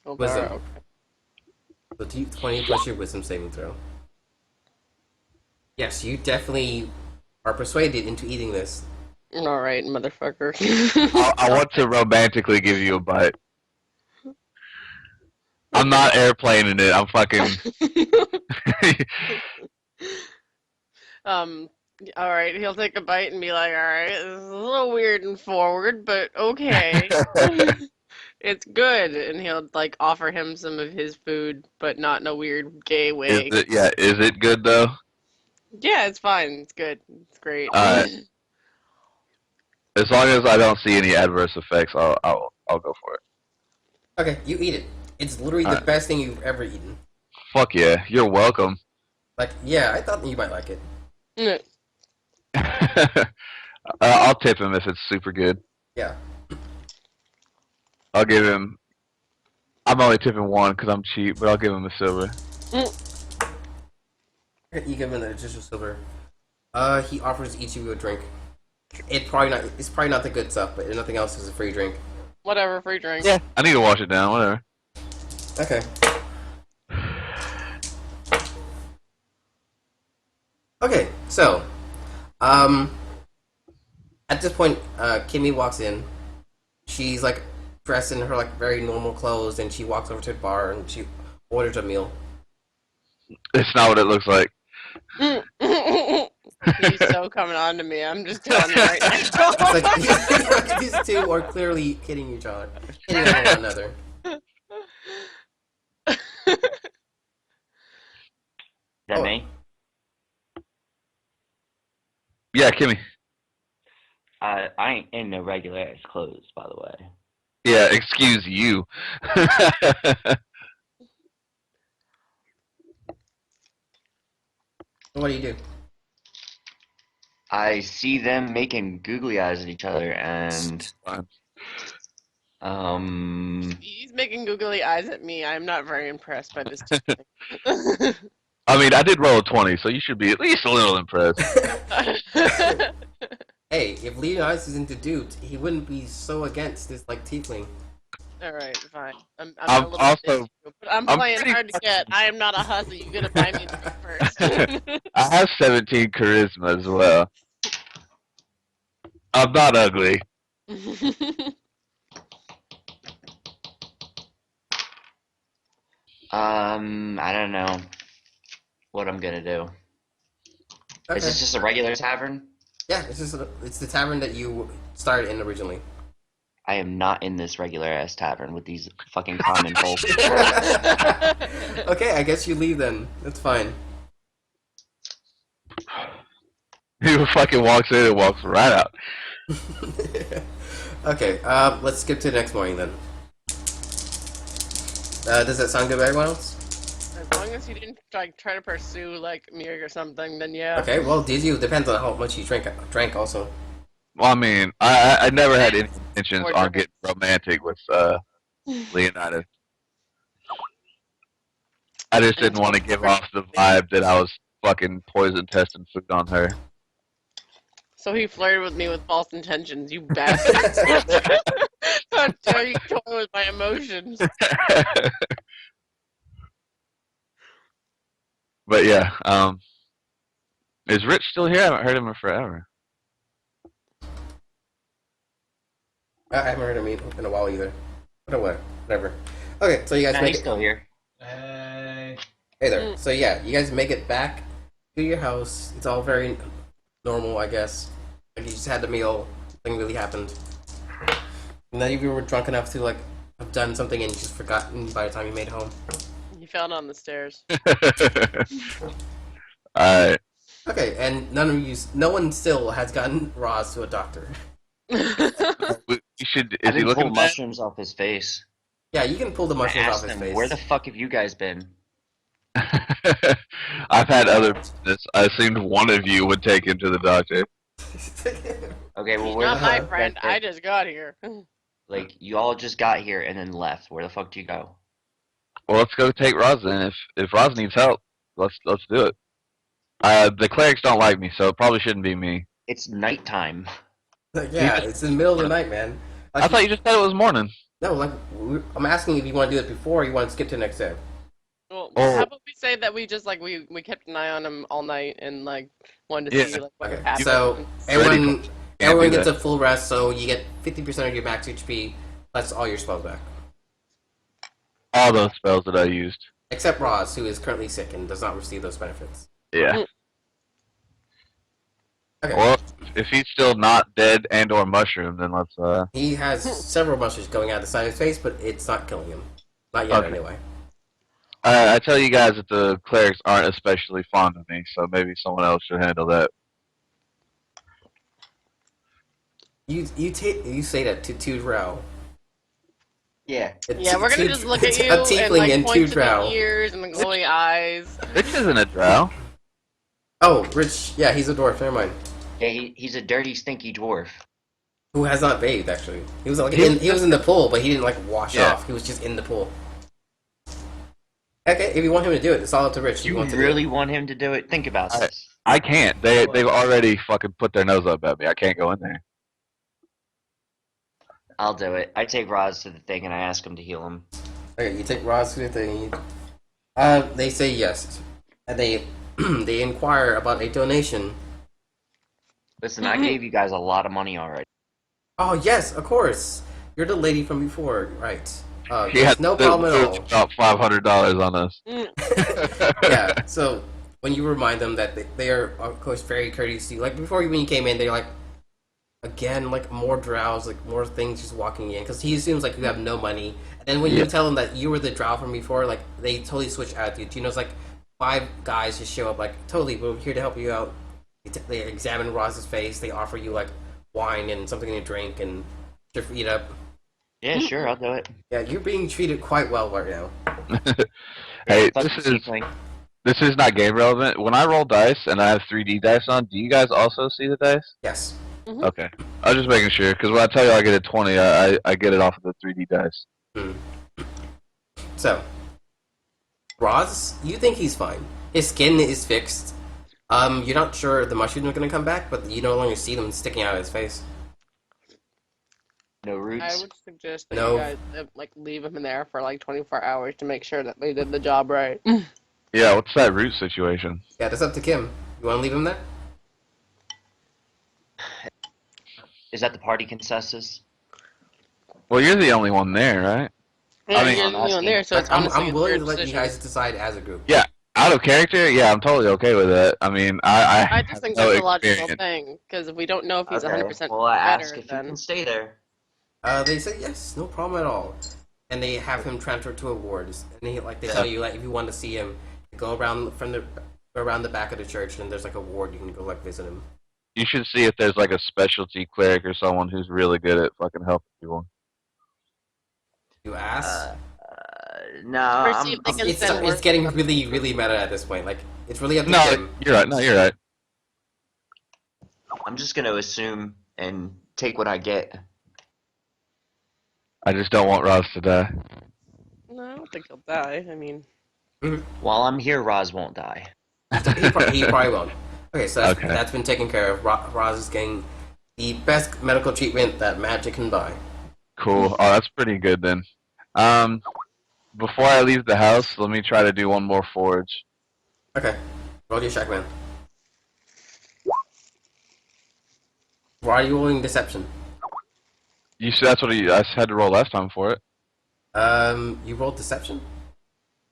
[SPEAKER 3] Wisdom.
[SPEAKER 4] Okay.
[SPEAKER 3] So 20 plus your wisdom saving throw. Yes, you definitely are persuaded into eating this.
[SPEAKER 4] All right, motherfucker.
[SPEAKER 1] I want to romantically give you a bite. I'm not airplaning it. I'm fucking.
[SPEAKER 4] All right, he'll take a bite and be like, all right, this is a little weird and forward, but okay. It's good. And he'll, like, offer him some of his food, but not in a weird gay way.
[SPEAKER 1] Is it good though?
[SPEAKER 4] Yeah, it's fine. It's good. It's great.
[SPEAKER 1] Alright. As long as I don't see any adverse effects, I'll go for it.
[SPEAKER 3] Okay, you eat it. It's literally the best thing you've ever eaten.
[SPEAKER 1] Fuck yeah, you're welcome.
[SPEAKER 3] Like, yeah, I thought you might like it.
[SPEAKER 1] I'll tip him if it's super good.
[SPEAKER 3] Yeah.
[SPEAKER 1] I'll give him. I'm only tipping one because I'm cheap, but I'll give him a silver.
[SPEAKER 3] You give him an additional silver. He offers each of you a drink. It's probably not the good stuff, but if nothing else, is a free drink.
[SPEAKER 4] Whatever, free drink.
[SPEAKER 1] Yeah, I need to wash it down. Whatever.
[SPEAKER 3] Okay. Okay, so, at this point, Kimmy walks in. She's like dressed in her like very normal clothes, and she walks over to the bar and she orders a meal.
[SPEAKER 1] It's not what it looks like.
[SPEAKER 4] He's so coming on to me. I'm just telling you right now.
[SPEAKER 3] It's like these two are clearly hitting each other, hitting on one another.
[SPEAKER 6] Is that me?
[SPEAKER 1] Yeah, Kimmy.
[SPEAKER 6] I ain't in no regular ass clothes, by the way.
[SPEAKER 1] Yeah, excuse you.
[SPEAKER 3] What do you do?
[SPEAKER 6] I see them making googly eyes at each other, and
[SPEAKER 4] He's making googly eyes at me. I'm not very impressed by this.
[SPEAKER 1] I mean, I did roll a 20, so you should be at least a little impressed.
[SPEAKER 3] Hey, if Leonidas is into dudes, he wouldn't be so against this like tiefling.
[SPEAKER 4] All right, fine. I'm
[SPEAKER 1] I'm
[SPEAKER 4] a little
[SPEAKER 1] also-
[SPEAKER 4] but I'm
[SPEAKER 1] I'm
[SPEAKER 4] playing
[SPEAKER 1] pretty
[SPEAKER 4] hard to get. I am not a hussy. You gotta buy me the drink first.
[SPEAKER 1] I have 17 charisma as well. I'm not ugly.
[SPEAKER 6] I don't know what I'm gonna do.
[SPEAKER 3] Okay.
[SPEAKER 6] Is this just a regular tavern?
[SPEAKER 3] Yeah, it's the tavern that you started in originally.
[SPEAKER 6] I am not in this regular ass tavern with these fucking common folk.
[SPEAKER 3] Okay, I guess you leave then. That's fine.
[SPEAKER 1] He fucking walks in and walks right out.
[SPEAKER 3] Okay, let's skip to the next morning then. Does that sound good to everyone else?
[SPEAKER 4] As long as you didn't like try to pursue like me or something, then yeah.
[SPEAKER 3] Okay, well, did you? Depends on how much you drank also.
[SPEAKER 1] Well, I mean, I never had any intentions on getting romantic with Leonidas. I just didn't want to give off the vibe that I was fucking poison testing food on her.
[SPEAKER 4] So he flirted with me with false intentions, you bastard. How dare you toy with my emotions?
[SPEAKER 1] But yeah, is Rich still here? I haven't heard him in forever.
[SPEAKER 3] I haven't heard of him in a while either. But whatever. Okay, so you guys
[SPEAKER 6] No,
[SPEAKER 3] make
[SPEAKER 6] he's
[SPEAKER 3] it.
[SPEAKER 6] still here.
[SPEAKER 3] Hey there. So yeah, you guys make it back to your house. It's all very normal, I guess. Like you just had the meal. Nothing really happened. And then you were drunk enough to like have done something and you just forgotten by the time you made it home.
[SPEAKER 4] You fell down the stairs.
[SPEAKER 1] Alright.
[SPEAKER 3] Okay, and no one still has gotten Roz to a doctor.
[SPEAKER 1] You should. Is
[SPEAKER 6] I've
[SPEAKER 1] he
[SPEAKER 6] been
[SPEAKER 1] looking
[SPEAKER 6] pulling
[SPEAKER 1] bad?
[SPEAKER 6] mushrooms off his face.
[SPEAKER 3] Yeah, you can pull the
[SPEAKER 6] I
[SPEAKER 3] mushrooms off
[SPEAKER 6] asked
[SPEAKER 3] his
[SPEAKER 6] him,
[SPEAKER 3] face.
[SPEAKER 6] where the fuck have you guys been?
[SPEAKER 1] I've had other business. I assumed one of you would take him to the doctor.
[SPEAKER 6] Okay, well,
[SPEAKER 4] He's
[SPEAKER 6] where
[SPEAKER 4] not
[SPEAKER 6] the
[SPEAKER 4] my
[SPEAKER 6] fuck
[SPEAKER 4] friend.
[SPEAKER 6] you guys
[SPEAKER 4] I
[SPEAKER 6] been?
[SPEAKER 4] just got here.
[SPEAKER 6] Like, you all just got here and then left. Where the fuck do you go?
[SPEAKER 1] Well, let's go take Roz then. If Roz needs help, let's do it. The clerics don't like me, so it probably shouldn't be me.
[SPEAKER 6] It's nighttime.
[SPEAKER 3] Yeah, it's in the middle of the night, man. Like,
[SPEAKER 1] I thought you just said it was morning.
[SPEAKER 3] no, like I'm asking if you want to do it before or you want to skip to the next day.
[SPEAKER 4] Well,
[SPEAKER 1] Oh.
[SPEAKER 4] how about we say that we just like we kept an eye on him all night and like wanted to
[SPEAKER 1] Yeah.
[SPEAKER 4] see like what
[SPEAKER 3] Okay,
[SPEAKER 4] happened.
[SPEAKER 3] so
[SPEAKER 1] Ready.
[SPEAKER 3] everyone
[SPEAKER 1] do
[SPEAKER 3] gets
[SPEAKER 1] that.
[SPEAKER 3] a full rest, so you get 50% of your max HP, plus all your spells back.
[SPEAKER 1] All those spells that I used.
[SPEAKER 3] Except Roz, who is currently sick and does not receive those benefits.
[SPEAKER 1] Yeah.
[SPEAKER 3] Okay.
[SPEAKER 1] Well, if he's still not dead and/or mushroom, then let's.
[SPEAKER 3] He has several mushrooms going out the side of his face, but it's not killing him. Not yet,
[SPEAKER 1] Okay.
[SPEAKER 3] anyway.
[SPEAKER 1] I tell you guys that the clerics aren't especially fond of me, so maybe someone else should handle that.
[SPEAKER 3] You say that to two drow.
[SPEAKER 6] Yeah.
[SPEAKER 4] Yeah, we're gonna just look at you
[SPEAKER 3] a
[SPEAKER 4] and
[SPEAKER 3] tiefling
[SPEAKER 4] like
[SPEAKER 3] and
[SPEAKER 4] point
[SPEAKER 3] two
[SPEAKER 4] to
[SPEAKER 3] drow.
[SPEAKER 4] the ears and the glowy eyes.
[SPEAKER 1] This isn't a drow.
[SPEAKER 3] Oh, Rich. Yeah, he's a dwarf. Never mind.
[SPEAKER 6] Yeah, he's a dirty, stinky dwarf.
[SPEAKER 3] Who has not bathed? Actually, he was like
[SPEAKER 1] He-
[SPEAKER 3] he was in the pool, but he didn't like wash
[SPEAKER 1] Yeah.
[SPEAKER 3] off. He was just in the pool. Okay, if you want him to do it, it's all up to Rich.
[SPEAKER 6] You
[SPEAKER 3] want to
[SPEAKER 6] really want him to do it? Think about this.
[SPEAKER 1] I can't. They've already fucking put their nose up at me. I can't go in there.
[SPEAKER 6] I'll do it. I take Roz to the thing and I ask him to heal him.
[SPEAKER 3] Okay, you take Roz to the thing. They say yes, and they they inquire about a donation.
[SPEAKER 6] Listen, I gave you guys a lot of money already.
[SPEAKER 3] Oh yes, of course. You're the lady from before, right?
[SPEAKER 1] He
[SPEAKER 3] Yes,
[SPEAKER 1] had
[SPEAKER 3] no problem at all.
[SPEAKER 1] about $500 on us.
[SPEAKER 3] Yeah. So when you remind them that they are of course very courteous to you, like before when you came in, they're like, again, like more drows, like more things just walking in, because he assumes like you have no money. And then when you
[SPEAKER 1] Yeah.
[SPEAKER 3] tell them that you were the drow from before, like they totally switch attitudes. You know, it's like 5 guys just show up, like totally, we're here to help you out. They examine Roz's face. They offer you like wine and something to drink and to eat up.
[SPEAKER 6] Yeah, sure, I'll do it.
[SPEAKER 3] Yeah, you're being treated quite well right now.
[SPEAKER 1] Hey,
[SPEAKER 6] Fuck
[SPEAKER 1] this
[SPEAKER 6] the
[SPEAKER 1] is
[SPEAKER 6] tiefling.
[SPEAKER 1] this is not game relevant. When I roll dice and I have 3D dice on, do you guys also see the dice?
[SPEAKER 3] Yes.
[SPEAKER 1] Okay. I was just making sure, because when I tell you I get a 20, I get it off of the 3D dice.
[SPEAKER 3] So, Roz, you think he's fine. His skin is fixed. You're not sure the mushrooms are gonna come back, but you no longer see them sticking out of his face.
[SPEAKER 6] No
[SPEAKER 4] I
[SPEAKER 6] roots.
[SPEAKER 4] would suggest that
[SPEAKER 3] No.
[SPEAKER 4] you guys like leave him in there for like 24 hours to make sure that they did the job right.
[SPEAKER 1] Yeah, what's that root situation?
[SPEAKER 3] Yeah, that's up to Kim. You want to leave him there?
[SPEAKER 6] Is that the party consensus?
[SPEAKER 1] Well, you're the only one there, right?
[SPEAKER 4] Yeah,
[SPEAKER 1] mean,
[SPEAKER 4] you're
[SPEAKER 6] I'm
[SPEAKER 4] the only one
[SPEAKER 6] asking.
[SPEAKER 4] there, so it's
[SPEAKER 3] I'm
[SPEAKER 4] honestly
[SPEAKER 3] willing
[SPEAKER 4] your
[SPEAKER 3] to let you
[SPEAKER 4] decision.
[SPEAKER 3] guys decide as a group.
[SPEAKER 1] Out of character, yeah, I'm totally okay with that. I mean, I
[SPEAKER 4] I just
[SPEAKER 1] have
[SPEAKER 4] think
[SPEAKER 1] no
[SPEAKER 4] that's a logical
[SPEAKER 1] experience.
[SPEAKER 4] thing because if we don't know if he's
[SPEAKER 6] Okay,
[SPEAKER 4] 100%
[SPEAKER 6] well, I ask
[SPEAKER 4] better,
[SPEAKER 6] if you
[SPEAKER 4] then
[SPEAKER 6] can stay there.
[SPEAKER 3] They say yes, no problem at all, and they have him transferred to a ward. And they tell you like if you want to see him, go around the back of the church, and there's like a ward you can go like visit him.
[SPEAKER 1] You should see if there's like a specialty cleric or someone who's really good at fucking helping people.
[SPEAKER 3] You ask.
[SPEAKER 6] No,
[SPEAKER 4] Or see if they can
[SPEAKER 3] It's
[SPEAKER 4] send
[SPEAKER 3] it's getting really really meta at this point. Like it's really up to
[SPEAKER 1] No,
[SPEAKER 3] him.
[SPEAKER 1] you're right. No, you're right.
[SPEAKER 6] I'm just gonna assume and take what I get.
[SPEAKER 1] I just don't want Ross to die.
[SPEAKER 4] no, I don't think he'll die. I mean,
[SPEAKER 6] While I'm here, Roz won't die.
[SPEAKER 3] He probably won't. Okay, so
[SPEAKER 1] Okay.
[SPEAKER 3] that's been taken care of. Roz is getting the best medical treatment that magic can buy.
[SPEAKER 1] Cool. Oh, that's pretty good then. Before I leave the house, let me try to do one more forge.
[SPEAKER 3] Okay, roll your check, man. Why are you rolling deception?
[SPEAKER 1] You said that's what I had to roll last time for it.
[SPEAKER 3] You rolled deception?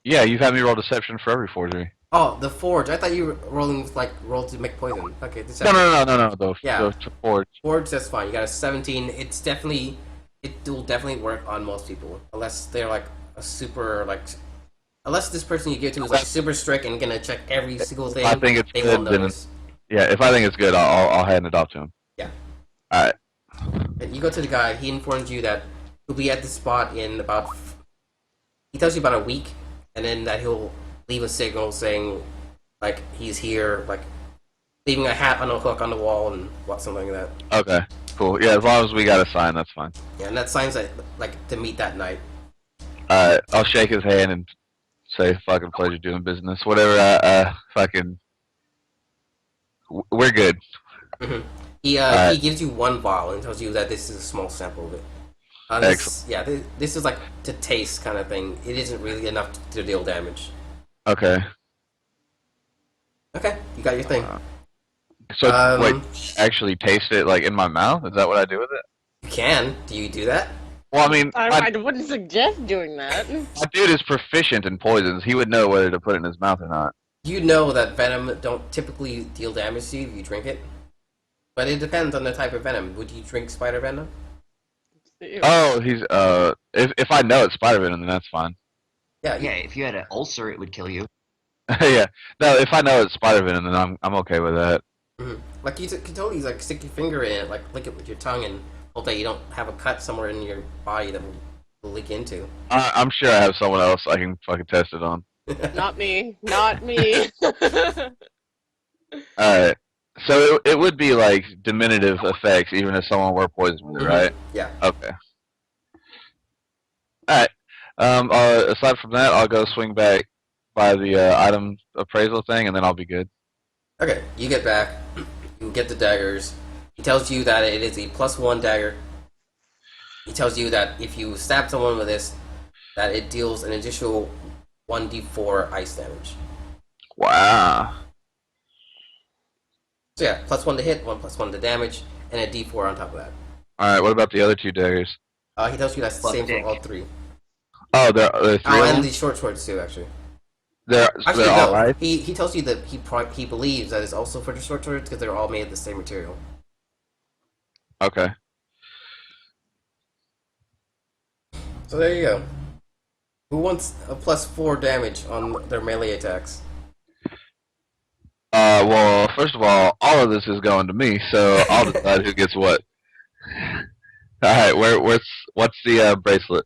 [SPEAKER 1] Yeah, you've had me roll deception for every forgery.
[SPEAKER 3] Oh, the forge. I thought you were rolling roll to make poison. Okay,
[SPEAKER 1] No,
[SPEAKER 3] deception.
[SPEAKER 1] no.
[SPEAKER 3] Yeah.
[SPEAKER 1] The forge.
[SPEAKER 3] Forge, that's fine. You got a 17. It will definitely work on most people, unless they're like a super unless this person you give to is like super strict and gonna check every single thing.
[SPEAKER 1] I think it's
[SPEAKER 3] they
[SPEAKER 1] good.
[SPEAKER 3] won't
[SPEAKER 1] Then
[SPEAKER 3] notice.
[SPEAKER 1] yeah, if I think it's good, I'll hand it off to him.
[SPEAKER 3] Yeah.
[SPEAKER 1] All right.
[SPEAKER 3] And you go to the guy. He informs you that he'll be at the spot in about. He tells you about a week, and then that he'll leave a signal saying, like he's here, like leaving a hat on a hook on the wall and something like that.
[SPEAKER 1] Okay. Cool. Yeah, as long as we got a sign, that's fine.
[SPEAKER 3] Yeah, and that signs like to meet that night.
[SPEAKER 1] All right. I'll shake his hand and say, "Fucking pleasure doing business." Whatever. Fucking. We're good.
[SPEAKER 3] Mm-hmm. He gives you one vial and tells you that this is a small sample of it. This is like to taste kind of thing. It isn't really enough to deal damage.
[SPEAKER 1] Okay.
[SPEAKER 3] Okay, you got your thing.
[SPEAKER 1] So wait, actually taste it like in my mouth? Is that what I do with it?
[SPEAKER 3] You can. Do you do that?
[SPEAKER 1] Well, I mean,
[SPEAKER 4] I wouldn't suggest doing that.
[SPEAKER 1] my dude is proficient in poisons. He would know whether to put it in his mouth or not.
[SPEAKER 3] You know that venom don't typically deal damage to you if you drink it, but it depends on the type of venom. Would you drink spider venom?
[SPEAKER 1] Oh, he's if I know it's spider venom, then that's fine.
[SPEAKER 3] Yeah,
[SPEAKER 6] Yeah, if you had an ulcer, it would kill you.
[SPEAKER 1] Yeah, no, if I know it's spider venom, then I'm okay with that.
[SPEAKER 3] Mm-hmm. Like you can totally like stick your finger in it, like lick it with your tongue, and hope that you don't have a cut somewhere in your body that will leak into.
[SPEAKER 1] I'm sure I have someone else I can fucking test it on.
[SPEAKER 4] Not me. Not me.
[SPEAKER 1] Alright. So it would be like diminutive effects even if someone were poisoned with it, right?
[SPEAKER 3] Yeah.
[SPEAKER 1] Okay. Alright. Aside from that, I'll go swing back by the item appraisal thing, and then I'll be good.
[SPEAKER 3] Okay, you get back. You get the daggers. He tells you that it is a +1 dagger. He tells you that if you stab someone with this, that it deals an additional 1d4 ice damage.
[SPEAKER 1] Wow.
[SPEAKER 3] So yeah, +1 to hit, 1+1 to damage, and a d4 on top of that.
[SPEAKER 1] Alright, what about the other two daggers?
[SPEAKER 3] He tells you that's the same
[SPEAKER 6] Dick.
[SPEAKER 3] for all three.
[SPEAKER 1] Oh, there are three of
[SPEAKER 3] And
[SPEAKER 1] them?
[SPEAKER 3] the short swords too, actually.
[SPEAKER 1] They're
[SPEAKER 3] Actually,
[SPEAKER 1] all
[SPEAKER 3] no.
[SPEAKER 1] right?
[SPEAKER 3] He tells you that he believes that it's also for the short swords because they're all made of the same material.
[SPEAKER 1] Okay.
[SPEAKER 3] So there you go. Who wants a +4 damage on their melee attacks?
[SPEAKER 1] Well, first of all of this is going to me, so I'll decide who gets what. Alright, what's the bracelet?